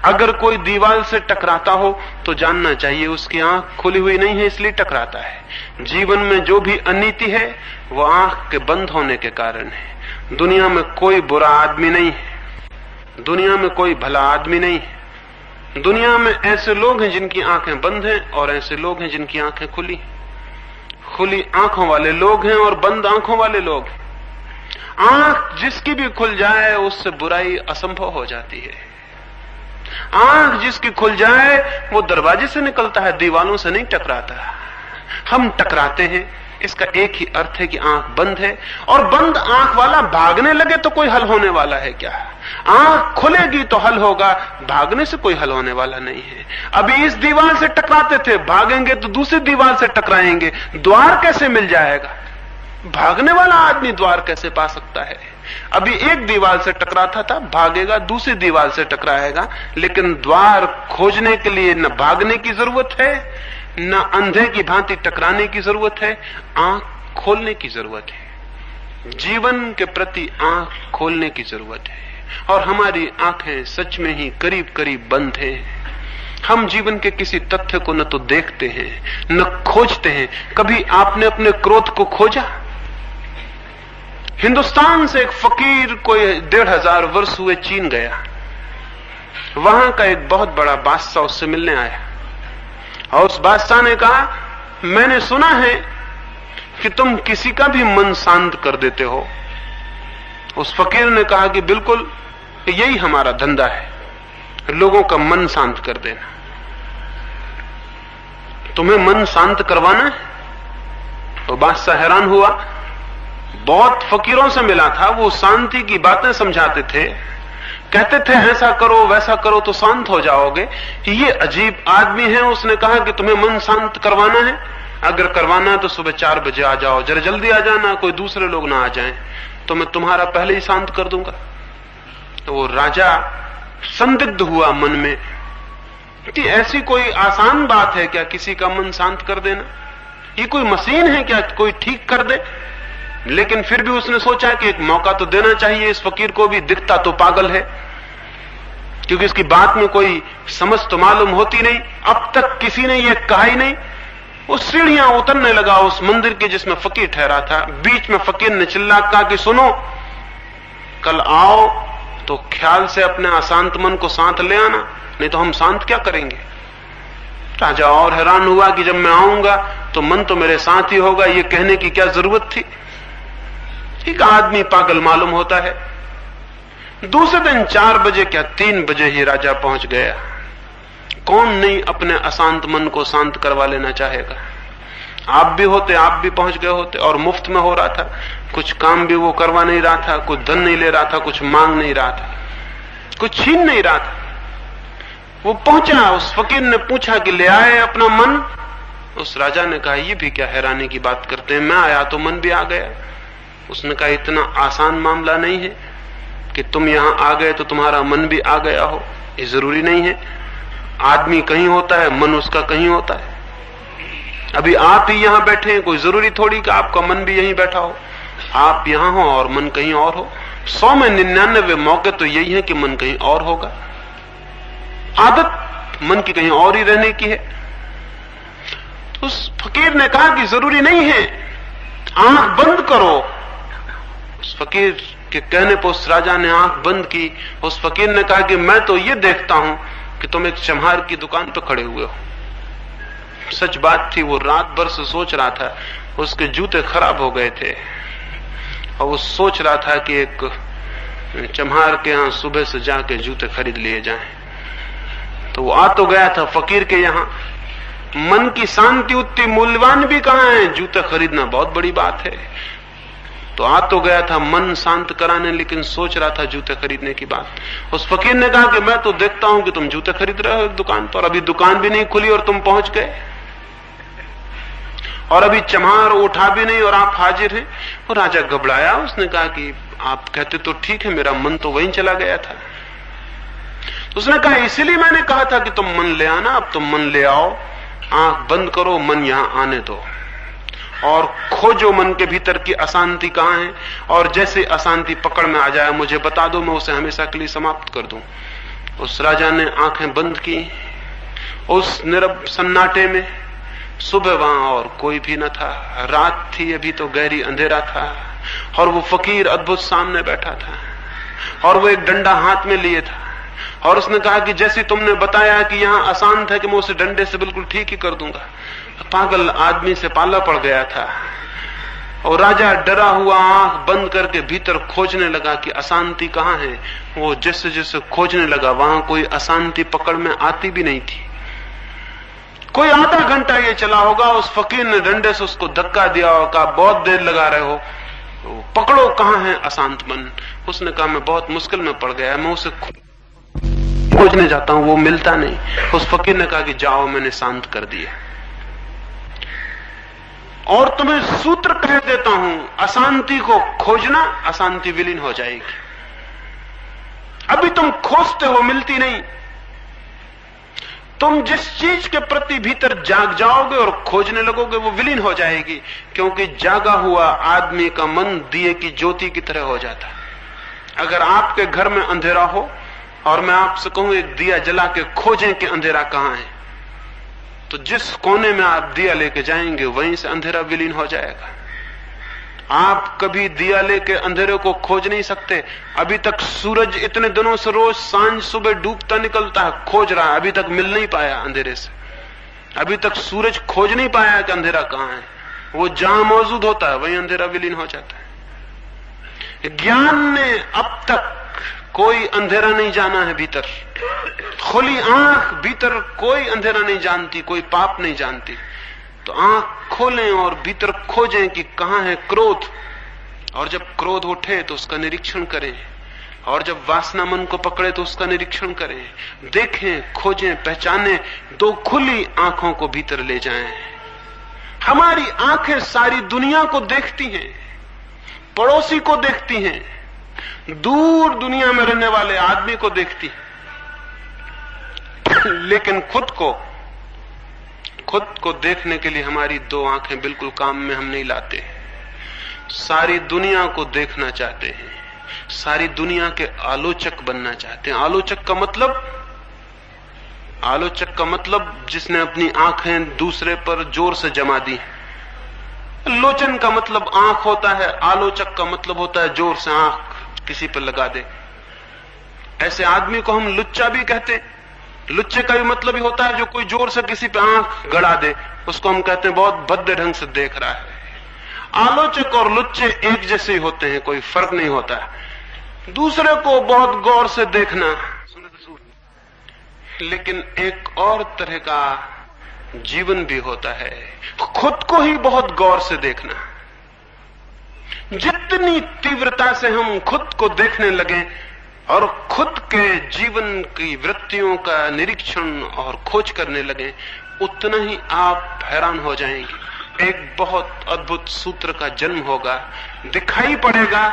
अगर कोई दीवार से टकराता हो तो जानना चाहिए उसकी आंख खुली हुई नहीं है, इसलिए टकराता है। जीवन में जो भी अनीति है वो आंख के बंद होने के कारण है। दुनिया में कोई बुरा आदमी नहीं है, दुनिया में कोई भला आदमी नहीं है। दुनिया में ऐसे लोग हैं जिनकी आंखें बंद हैं और ऐसे लोग हैं जिनकी आंखें खुली। खुली आंखों वाले लोग हैं और बंद आंखों वाले लोग हैं। आंख जिसकी भी खुल जाए उससे बुराई असंभव हो जाती है। आंख जिसकी खुल जाए वो दरवाजे से निकलता है, दीवालों से नहीं टकराता। हम टकराते हैं, इसका एक ही अर्थ है कि आंख बंद है, और बंद आंख वाला भागने लगे तो कोई हल होने वाला है क्या? आंख खुलेगी तो हल होगा, भागने से कोई हल होने वाला नहीं है। अभी इस दीवार से टकराते थे, भागेंगे तो दूसरी दीवार से टकराएंगे, द्वार कैसे मिल जाएगा? भागने वाला आदमी द्वार कैसे पा सकता है? अभी एक दीवार से टकराता था, भागेगा दूसरी दीवार से टकराएगा, लेकिन द्वार खोजने के लिए न भागने की जरूरत है, न अंधे की भांति टकराने की जरूरत है, आंख खोलने की जरूरत है। जीवन के प्रति आंख खोलने की जरूरत है, और हमारी आंखें सच में ही करीब करीब बंद हैं। हम जीवन के किसी तथ्य को न तो देखते हैं न खोजते हैं। कभी आपने अपने क्रोध को खोजा? हिंदुस्तान से एक फकीर कोई 1500 वर्ष हुए चीन गया। वहां का एक बहुत बड़ा बादशाह उससे मिलने आया, और उस बादशाह ने कहा, मैंने सुना है कि तुम किसी का भी मन शांत कर देते हो। उस फकीर ने कहा कि बिल्कुल, यही हमारा धंधा है, लोगों का मन शांत कर देना। तुम्हें मन शांत करवाना है? तो बादशाह हैरान हुआ। बहुत फकीरों से मिला था, वो शांति की बातें समझाते थे, कहते थे ऐसा करो वैसा करो तो शांत हो जाओगे। ये अजीब आदमी है, उसने कहा कि तुम्हें मन शांत करवाना है, अगर करवाना है तो सुबह 4 बजे आ जाओ, जरा जल्दी आ जाना, कोई दूसरे लोग ना आ जाएं, तो मैं तुम्हारा पहले ही शांत कर दूंगा। तो वो राजा संदिग्ध हुआ मन में कि ऐसी कोई आसान बात है क्या किसी का मन शांत कर देना? ये कोई मशीन है क्या कोई ठीक कर दे? लेकिन फिर भी उसने सोचा कि एक मौका तो देना चाहिए इस फकीर को भी, दिखता तो पागल है, क्योंकि इसकी बात में कोई समझ तो मालूम होती नहीं, अब तक किसी ने यह कहा ही नहीं। वो सीढ़ियां उतरने लगा उस मंदिर के जिसमें फकीर ठहरा था। बीच में फकीर ने चिल्ला कहा कि सुनो, कल आओ तो ख्याल से अपने अशांत मन को साथ ले आना, नहीं तो हम शांत क्या करेंगे। राजा और हैरान हुआ कि जब मैं आऊंगा तो मन तो मेरे साथ ही होगा, ये कहने की क्या जरूरत थी। एक आदमी पागल मालूम होता है। दूसरे दिन 4 बजे क्या 3 बजे ही राजा पहुंच गया। कौन नहीं अपने अशांत मन को शांत करवा लेना चाहेगा? आप भी होते, आप भी पहुंच गए होते, और मुफ्त में हो रहा था, कुछ काम भी वो करवा नहीं रहा था, कुछ धन नहीं ले रहा था, कुछ मांग नहीं रहा था, कुछ छीन नहीं रहा था। वो पहुंचा, उस फकीर ने पूछा कि ले आए अपना मन? उस राजा ने कहा, ये भी क्या हैरानी की बात करते हैं, मैं आया तो मन भी आ गया। उसने कहा, इतना आसान मामला नहीं है कि तुम यहां आ गए तो तुम्हारा मन भी आ गया हो, ये जरूरी नहीं है। आदमी कहीं होता है, मन उसका कहीं होता है। अभी आप ही यहां बैठे हैं, कोई जरूरी थोड़ी कि आपका मन भी यहीं बैठा हो। आप यहां हो और मन कहीं और हो। 100 में 99 मौके तो यही है कि मन कहीं और होगा। आदत मन की कहीं और ही रहने की है। उस फकीर ने कहा कि जरूरी नहीं है, आंख बंद करो। उस फकीर के कहने पर उस राजा ने आंख बंद की। उस फकीर ने कहा कि मैं तो ये देखता हूं कि तुम एक चम्हार की दुकान पर खड़े हुए हो। सच बात थी, वो रात भर से सोच रहा था, उसके जूते खराब हो गए थे और वो सोच रहा था कि एक चम्हार के यहां सुबह से जाके जूते खरीद लिए जाएं। तो वो आ तो गया था फकीर के यहां, मन की शांति उतनी मूल्यवान भी कहां है? जूते खरीदना बहुत बड़ी बात है। तो आ तो गया था मन शांत कराने, लेकिन सोच रहा था जूते खरीदने की बात। उस फकीर ने कहा कि मैं तो देखता हूं कि तुम जूते खरीद रहे हो एक दुकान पर, अभी दुकान भी नहीं खुली और तुम पहुंच गए, और अभी चमार उठा भी नहीं और आप हाजिर हैं। और राजा घबराया। उसने कहा कि आप कहते तो ठीक है, मेरा मन तो वहीं चला गया था। तो उसने कहा इसीलिए मैंने कहा था कि तुम मन ले आना। अब तुम मन ले आओ, आंख बंद करो, मन यहां आने दो और खोजो मन के भीतर की अशांति कहां है, और जैसे अशांति पकड़ में आ जाए मुझे बता दो, मैं उसे हमेशा के लिए समाप्त कर दूं। उस राजा ने आंखें बंद की। उस नीरव सन्नाटे में सुबह वहां और कोई भी न था, रात थी, अभी तो गहरी अंधेरा था, और वो फकीर अद्भुत सामने बैठा था, और वो एक डंडा हाथ में लिए था, और उसने कहा कि जैसे तुमने बताया कि यहां अशांत है कि मैं उसे डंडे से बिल्कुल ठीक ही कर दूंगा। पागल आदमी से पाला पड़ गया था, और राजा डरा हुआ आंख बंद करके भीतर खोजने लगा कि अशांति कहां है। वो जैसे जैसे खोजने लगा वहां कोई अशांति पकड़ में आती भी नहीं थी। कोई आधा घंटा ये चला होगा। उस फकीर ने डंडे से उसको धक्का दिया और कहा बहुत देर लगा रहे हो, पकड़ो कहां है अशांत मन। उसने कहा मैं बहुत मुश्किल में पड़ गया, मैं उसे खोजने जाता हूं, वो मिलता नहीं। उस फकीर ने कहा कि जाओ, मैंने शांत कर दिया, और तुम्हें सूत्र कह देता हूं, अशांति को खोजना, अशांति विलीन हो जाएगी। अभी तुम खोजते हो, मिलती नहीं। तुम जिस चीज के प्रति भीतर जाग जाओगे और खोजने लगोगे वो विलीन हो जाएगी, क्योंकि जागा हुआ आदमी का मन दिए की ज्योति की तरह हो जाता है। अगर आपके घर में अंधेरा हो और मैं आपसे कहूं एक दिया जला के खोजें कि अंधेरा कहां है, तो जिस कोने में आप दिया लेके जाएंगे वहीं से अंधेरा विलीन हो जाएगा। आप कभी दिया लेके अंधेरे को खोज नहीं सकते। अभी तक सूरज इतने दिनों से रोज सांझ सुबह डूबता निकलता है, खोज रहा है, अभी तक मिल नहीं पाया अंधेरे से। अभी तक सूरज खोज नहीं पाया कि अंधेरा कहां है। वो जहां मौजूद होता है वहीं अंधेरा विलीन हो जाता है। ज्ञान ने अब तक कोई अंधेरा नहीं जाना है भीतर। खुली आंख भीतर कोई अंधेरा नहीं जानती, कोई पाप नहीं जानती। तो आंख खोलें और भीतर खोजें कि कहां है क्रोध, और जब क्रोध उठे तो उसका निरीक्षण करें, और जब वासना मन को पकड़े तो उसका निरीक्षण करें। देखें, खोजें, पहचानें, दो खुली आंखों को भीतर ले जाएं। हमारी आंखें सारी दुनिया को देखती हैं, पड़ोसी को देखती हैं, दूर दुनिया में रहने वाले आदमी को देखती हैं, लेकिन खुद को देखने के लिए हमारी दो आंखें बिल्कुल काम में हम नहीं लाते। सारी दुनिया को देखना चाहते हैं, सारी दुनिया के आलोचक बनना चाहते हैं। आलोचक का मतलब जिसने अपनी आंखें दूसरे पर जोर से जमा दी। लोचन का मतलब आंख होता है, आलोचक का मतलब होता है जोर से आंख किसी पर लगा दे। ऐसे आदमी को हम लुच्चा भी कहते हैं। लुच्चे का भी मतलब ही होता है जो कोई जोर से किसी पे आंख गड़ा दे, उसको हम कहते हैं बहुत भद्दे ढंग से देख रहा है। आलोचक और लुच्चे एक जैसे ही होते हैं, कोई फर्क नहीं होता है। दूसरे को बहुत गौर से देखना, लेकिन एक और तरह का जीवन भी होता है, खुद को ही बहुत गौर से देखना। जितनी तीव्रता से हम खुद को देखने लगे और खुद के जीवन की वृत्तियों का निरीक्षण और खोज करने लगे, उतना ही आप हैरान हो जाएंगे। एक बहुत अद्भुत सूत्र का जन्म होगा। दिखाई पड़ेगा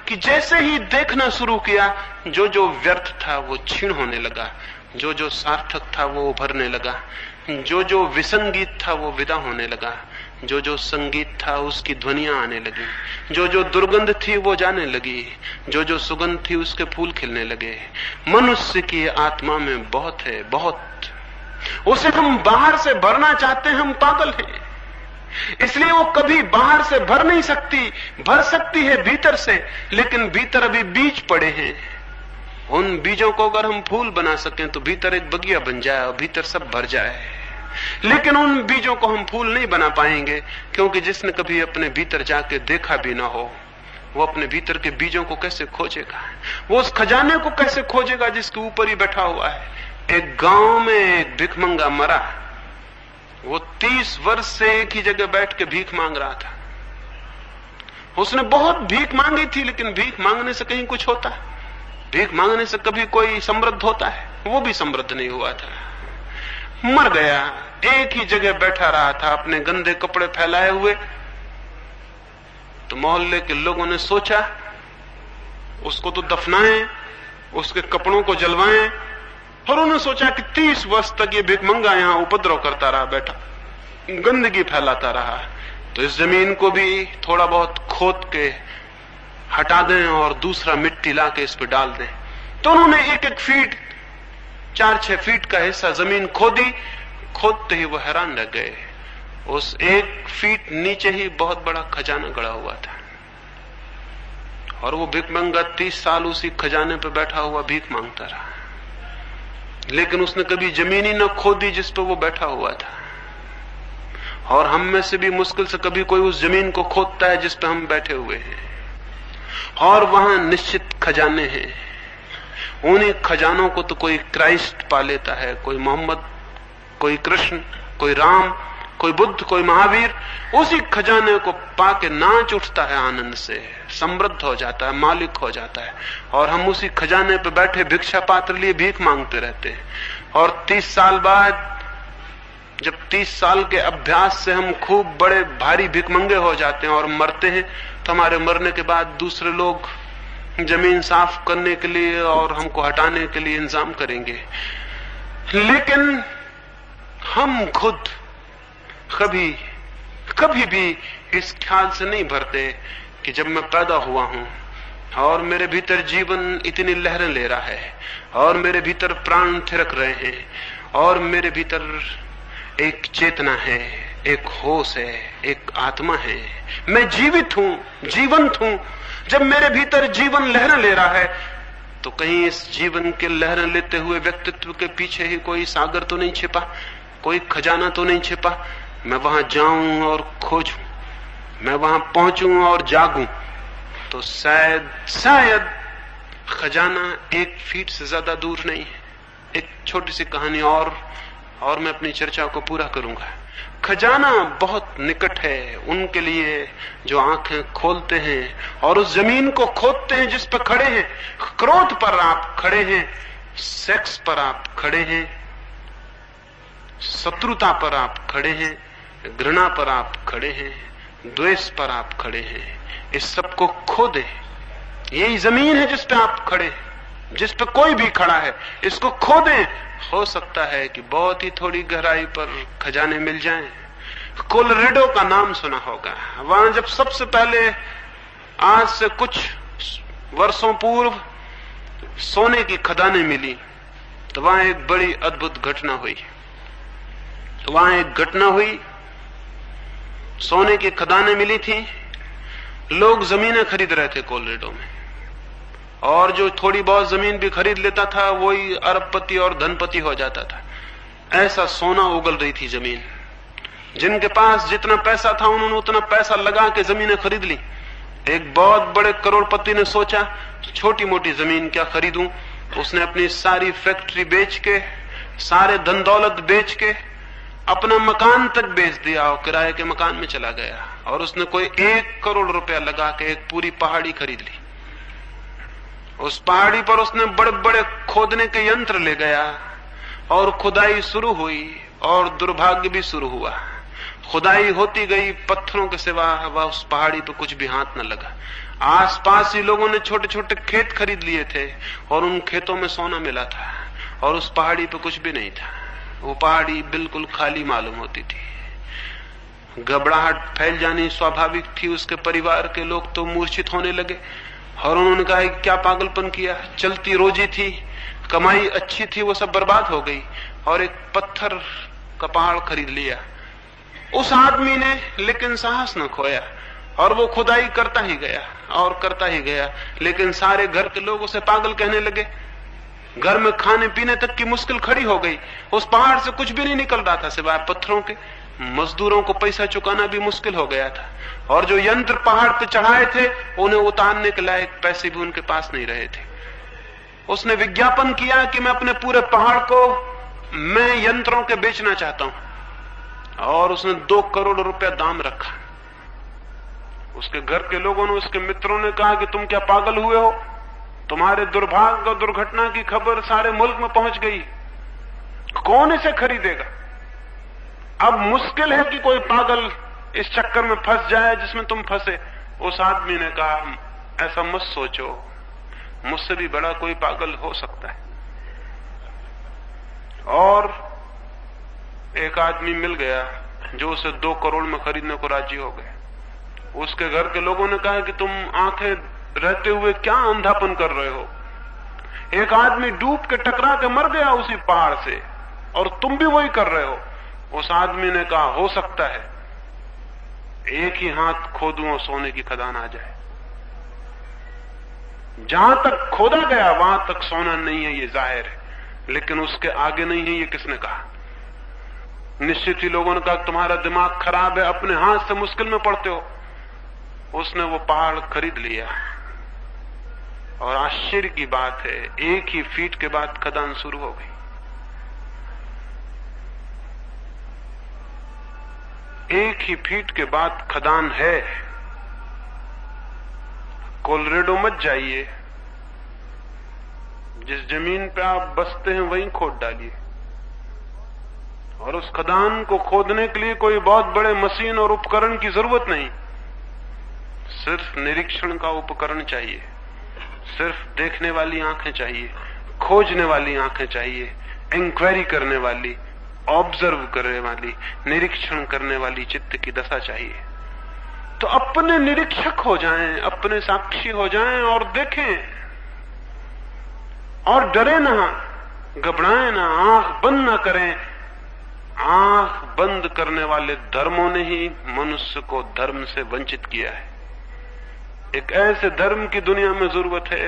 कि जैसे ही देखना शुरू किया, जो जो व्यर्थ था वो क्षीण होने लगा, जो जो सार्थक था वो उभरने लगा, जो जो विसंगीत था वो विदा होने लगा, जो जो संगीत था उसकी ध्वनियां आने लगी, जो जो दुर्गंध थी वो जाने लगी, जो जो सुगंध थी उसके फूल खिलने लगे। मनुष्य की आत्मा में बहुत है, बहुत। उसे हम बाहर से भरना चाहते हैं, हम पागल हैं। इसलिए वो कभी बाहर से भर नहीं सकती, भर सकती है भीतर से, लेकिन भीतर अभी बीज पड़े हैं। उन बीजों को अगर हम फूल बना सकें तो भीतर एक बगिया बन जाए और भीतर सब भर जाए। लेकिन उन बीजों को हम फूल नहीं बना पाएंगे, क्योंकि जिसने कभी अपने भीतर जाके देखा भी ना हो, वो अपने भीतर के बीजों को कैसे खोजेगा? वो उस खजाने को कैसे खोजेगा जिसके ऊपर ही बैठा हुआ है? एक गांव में एक भिखमंगा मरा वो 30 वर्ष से एक ही जगह बैठ के भीख मांग रहा था। उसने बहुत भीख मांगी थी, लेकिन भीख मांगने से कहीं कुछ होता है? भीख मांगने से कभी कोई समृद्ध होता है? वो भी समृद्ध नहीं हुआ था, मर गया। एक ही जगह बैठा रहा था अपने गंदे कपड़े फैलाए हुए। तो मोहल्ले के लोगों ने सोचा उसको तो दफनाएं, उसके कपड़ों को जलवाएं, और उन्होंने सोचा कि 30 वर्ष तक ये भिखमंगा यहां उपद्रव करता रहा, बैठा गंदगी फैलाता रहा, तो इस जमीन को भी थोड़ा बहुत खोद के हटा दें और दूसरा मिट्टी ला के इस पे डाल दें। तो उन्होंने 1-1 फीट 4-6 फीट का हिस्सा जमीन खोदी। खोदते ही वो हैरान रह गए, उस 1 फीट नीचे ही बहुत बड़ा खजाना गड़ा हुआ था। और वो भिखमंगा 30 साल उसी खजाने पे बैठा हुआ भीख मांगता रहा, लेकिन उसने कभी जमीन ही न खोदी जिस पे वो बैठा हुआ था। और हम में से भी मुश्किल से कभी कोई उस जमीन को खोदता है जिस पे हम बैठे हुए हैं। और वहां निश्चित खजाने हैं। उन्हीं खजानों को तो कोई क्राइस्ट पा लेता है, कोई मोहम्मद, कोई कृष्ण, कोई राम, कोई बुद्ध, कोई महावीर। उसी खजाने को पाके नाच उठता है आनंद से, समृद्ध हो जाता है, मालिक हो जाता है। और हम उसी खजाने पे बैठे भिक्षा पात्र लिए भीख मांगते रहते हैं। और 30 साल बाद, जब 30 साल के अभ्यास से हम खूब बड़े भारी भिखमंगे हो जाते हैं और मरते हैं, तो हमारे मरने के बाद दूसरे लोग जमीन साफ करने के लिए और हमको हटाने के लिए इंतजाम करेंगे। लेकिन हम खुद कभी भी इस ख्याल से नहीं भरते कि जब मैं पैदा हुआ हूं और मेरे भीतर जीवन इतनी लहरें ले रहा है और मेरे भीतर प्राण थिरक रहे हैं और मेरे भीतर एक चेतना है, एक होश है, एक आत्मा है, मैं जीवित हूं, जीवंत हूं। जब मेरे भीतर जीवन लहरें ले रहा है, तो कहीं इस जीवन के लहरें लेते हुए व्यक्तित्व के पीछे ही कोई सागर तो नहीं छिपा, कोई खजाना तो नहीं छिपा? मैं वहां जाऊं और खोजूं, मैं वहां पहुंचूं और जागूं, तो शायद खजाना 1 फीट से ज्यादा दूर नहीं है। एक छोटी सी कहानी और मैं अपनी चर्चा को पूरा करूंगा। खजाना बहुत निकट है उनके लिए जो आंखें खोलते हैं और उस जमीन को खोदते हैं जिस पर खड़े हैं। क्रोध पर आप खड़े हैं, सेक्स पर आप खड़े हैं, शत्रुता पर आप खड़े हैं, घृणा पर आप खड़े हैं, द्वेष पर आप खड़े हैं। इस सब को खोदें। यही जमीन है जिस पे आप खड़े हैं, जिस पे कोई भी खड़ा है, इसको खोदें। हो सकता है कि बहुत ही थोड़ी गहराई पर खजाने मिल जाएं। कोलोराडो का नाम सुना होगा। वहां जब सबसे पहले आज से कुछ वर्षों पूर्व सोने की खदानें मिली, तो वहां एक बड़ी अद्भुत घटना हुई। सोने की खदानें मिली थी, लोग जमीनें खरीद रहे थे कोलोराडो में, और जो थोड़ी बहुत जमीन भी खरीद लेता था वही अरबपति और धनपति हो जाता था। ऐसा सोना उगल रही थी जमीन। जिनके पास जितना पैसा था उन्होंने उतना पैसा लगा के जमीनें खरीद ली। एक बहुत बड़े करोड़पति ने सोचा छोटी मोटी जमीन क्या खरीदूं। उसने अपनी सारी फैक्ट्री बेच के, सारे धन दौलत बेच के अपना मकान तक बेच दिया और किराए के मकान में चला गया। और उसने कोई 1 करोड़ रुपया लगा के एक पूरी पहाड़ी खरीद ली। उस पहाड़ी पर उसने बड़े बड़े खोदने के यंत्र ले गया और खुदाई शुरू हुई, और दुर्भाग्य भी शुरू हुआ। खुदाई होती गई, पत्थरों के सिवा वह उस पहाड़ी पर कुछ भी हाथ न लगा। आसपास ही लोगों ने छोटे छोटे खेत खरीद लिए थे और उन खेतों में सोना मिला था, और उस पहाड़ी पर कुछ भी नहीं था। वो पहाड़ी बिल्कुल खाली मालूम होती थी। घबराहट फैल जानी स्वाभाविक थी। उसके परिवार के लोग तो मूर्छित होने लगे और उन्होंने कहा कि क्या पागलपन किया। चलती रोजी थी, कमाई अच्छी थी, वो सब बर्बाद हो गई, और एक पत्थर का पहाड़ खरीद लिया उस आदमी ने। लेकिन साहस न खोया और वो खुदाई करता ही गया और करता ही गया। लेकिन सारे घर के लोग उसे पागल कहने लगे। घर में खाने पीने तक की मुश्किल खड़ी हो गई। उस पहाड़ से कुछ भी नहीं निकल रहा था सिवाय पत्थरों के। मजदूरों को पैसा चुकाना भी मुश्किल हो गया था, और जो यंत्र पहाड़ पे चढ़ाए थे उन्हें उतारने के लायक पैसे भी उनके पास नहीं रहे थे। उसने विज्ञापन किया कि मैं अपने पूरे पहाड़ को मैं यंत्रों के बेचना चाहता हूं, और उसने 2 करोड़ रुपया दाम रखा। उसके घर के लोगों ने, उसके मित्रों ने कहा कि तुम क्या पागल हुए हो, तुम्हारे दुर्भाग्य और दुर्घटना की खबर सारे मुल्क में पहुंच गई, कौन इसे खरीदेगा। अब मुश्किल है कि कोई पागल इस चक्कर में फंस जाए जिसमें तुम फंसे। उस आदमी ने कहा, ऐसा मत सोचो, मुझसे भी बड़ा कोई पागल हो सकता है। और एक आदमी मिल गया जो उसे 2 करोड़ में खरीदने को राजी हो गए। उसके घर के लोगों ने कहा कि तुम आंखें रहते हुए क्या अंधापन कर रहे हो, एक आदमी डूब के टकरा के मर गया उसी पहाड़ से और तुम भी वही कर रहे हो। उस आदमी ने कहा, हो सकता है एक ही हाथ खोदूं और सोने की खदान आ जाए। जहां तक खोदा गया वहां तक सोना नहीं है, ये जाहिर है, लेकिन उसके आगे नहीं है, ये किसने कहा। निश्चित ही लोगों ने कहा, तुम्हारा दिमाग खराब है, अपने हाथ से मुश्किल में पड़ते हो। उसने वो पहाड़ खरीद लिया और आश्चर्य की बात है, 1 ही फीट के बाद खदान शुरू हो गई। 1 ही फीट के बाद खदान है। कोलोराडो मत जाइए, जिस जमीन पे आप बसते हैं वहीं खोद डालिए। और उस खदान को खोदने के लिए कोई बहुत बड़े मशीन और उपकरण की जरूरत नहीं, सिर्फ निरीक्षण का उपकरण चाहिए, सिर्फ देखने वाली आंखें चाहिए, खोजने वाली आंखें चाहिए, इंक्वायरी करने वाली, ऑब्जर्व करने वाली, निरीक्षण करने वाली चित्त की दशा चाहिए। तो अपने निरीक्षक हो जाएं, अपने साक्षी हो जाएं और देखें, और डरे ना, घबराएं ना, आंख बंद ना करें। आंख बंद करने वाले धर्मों ने ही मनुष्य को धर्म से वंचित किया है। एक ऐसे धर्म की दुनिया में जरूरत है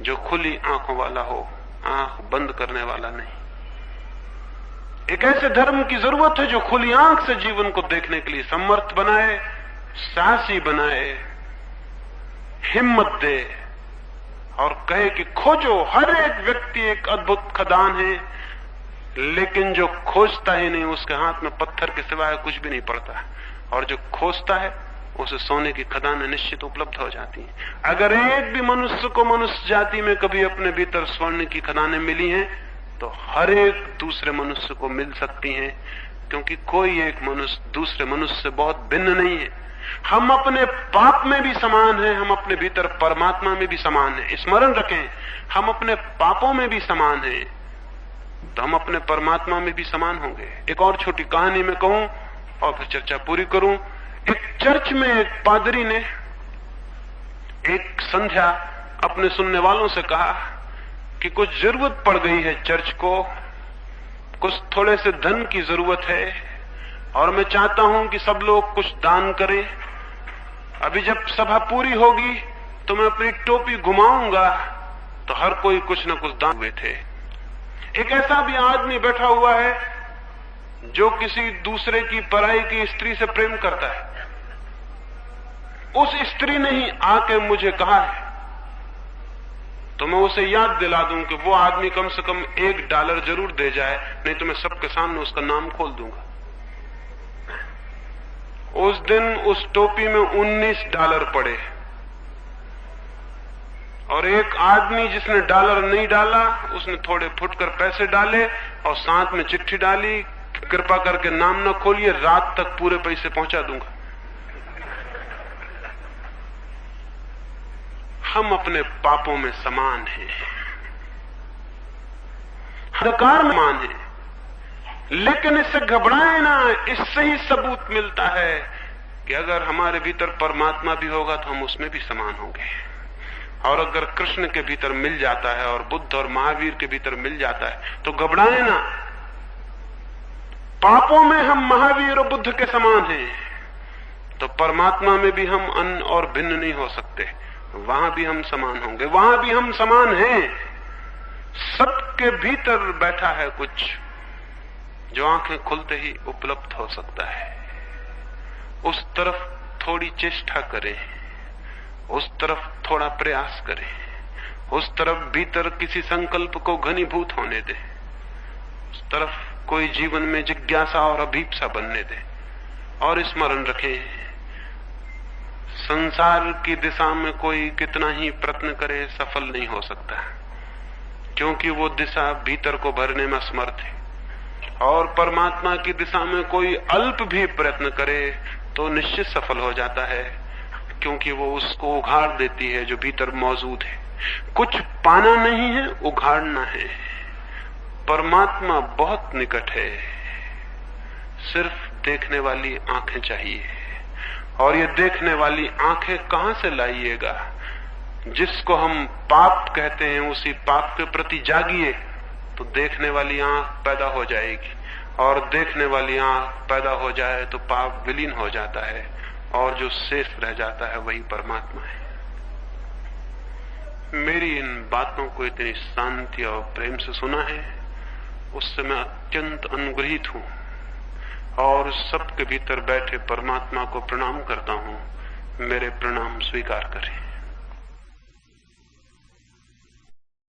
जो खुली आंखों वाला हो, आंख बंद करने वाला नहीं। एक ऐसे धर्म की जरूरत है जो खुली आंख से जीवन को देखने के लिए समर्थ बनाए, साहसी बनाए, हिम्मत दे और कहे कि खोजो, हर एक व्यक्ति एक अद्भुत खदान है, लेकिन जो खोजता ही नहीं उसके हाथ में पत्थर के सिवाय कुछ भी नहीं पड़ता, और जो खोजता है उसे सोने की खदानें निश्चित उपलब्ध हो जाती हैं। अगर एक भी मनुष्य को मनुष्य जाति में कभी अपने भीतर स्वर्ण की खदानें मिली हैं तो हर एक दूसरे मनुष्य को मिल सकती हैं, क्योंकि कोई एक मनुष्य दूसरे मनुष्य से बहुत भिन्न नहीं है। हम अपने पाप में भी समान हैं, हम अपने भीतर परमात्मा में भी समान हैं। स्मरण रखें, हम अपने पापों में भी समान हैं तो हम अपने परमात्मा में भी समान होंगे। एक और छोटी कहानी में कहूं और फिर चर्चा पूरी करूं। एक चर्च में एक पादरी ने एक संध्या अपने सुनने वालों से कहा कि कुछ जरूरत पड़ गई है चर्च को, कुछ थोड़े से धन की जरूरत है और मैं चाहता हूं कि सब लोग कुछ दान करें। अभी जब सभा पूरी होगी तो मैं अपनी टोपी घुमाऊंगा तो हर कोई कुछ न कुछ दान हुए थे। एक ऐसा भी आदमी बैठा हुआ है जो किसी दूसरे की पराई की स्त्री से प्रेम करता है। उस स्त्री ने ही आके मुझे कहा है तो मैं उसे याद दिला दूं कि वो आदमी कम से कम $1 जरूर दे जाए, नहीं तो मैं सबके सामने उसका नाम खोल दूंगा। उस दिन उस टोपी में $19 पड़े और एक आदमी जिसने डॉलर नहीं डाला उसने थोड़े फुटकर पैसे डाले और साथ में चिट्ठी डाली, कृपा करके नाम न खोलिए, रात तक पूरे पैसे पहुंचा दूंगा। हम अपने पापों में समान हैं, अंधकार में समान हैं, लेकिन इससे घबराए ना। इससे ही सबूत मिलता है कि अगर हमारे भीतर परमात्मा भी होगा तो हम उसमें भी समान होंगे। और अगर कृष्ण के भीतर मिल जाता है और बुद्ध और महावीर के भीतर मिल जाता है तो घबराए ना। पापों में हम महावीर और बुद्ध के समान हैं तो परमात्मा में भी हम अन्य और भिन्न नहीं हो सकते, वहां भी हम समान होंगे, वहां भी हम समान हैं। सबके भीतर बैठा है कुछ जो आंखें खुलते ही उपलब्ध हो सकता है। उस तरफ थोड़ी चेष्टा करें, उस तरफ थोड़ा प्रयास करें, उस तरफ भीतर किसी संकल्प को घनीभूत होने दें, उस तरफ कोई जीवन में जिज्ञासा और अभीप्सा बनने दें। और स्मरण रखें, संसार की दिशा में कोई कितना ही प्रयत्न करे सफल नहीं हो सकता, क्योंकि वो दिशा भीतर को भरने में असमर्थ है। और परमात्मा की दिशा में कोई अल्प भी प्रयत्न करे तो निश्चित सफल हो जाता है, क्योंकि वो उसको उघाड़ देती है जो भीतर मौजूद है। कुछ पाना नहीं है, उघाड़ना है। परमात्मा बहुत निकट है, सिर्फ देखने वाली आंखें चाहिए। और ये देखने वाली आंखें कहां से लाइएगा? जिसको हम पाप कहते हैं उसी पाप के प्रति जागिए तो देखने वाली आंख पैदा हो जाएगी, और देखने वाली आंख पैदा हो जाए तो पाप विलीन हो जाता है, और जो शेष रह जाता है वही परमात्मा है। मेरी इन बातों को इतनी शांति और प्रेम से सुना है, उससे मैं अत्यंत अनुग्रहित हूं, और सबके भीतर बैठे परमात्मा को प्रणाम करता हूं। मेरे प्रणाम स्वीकार करें।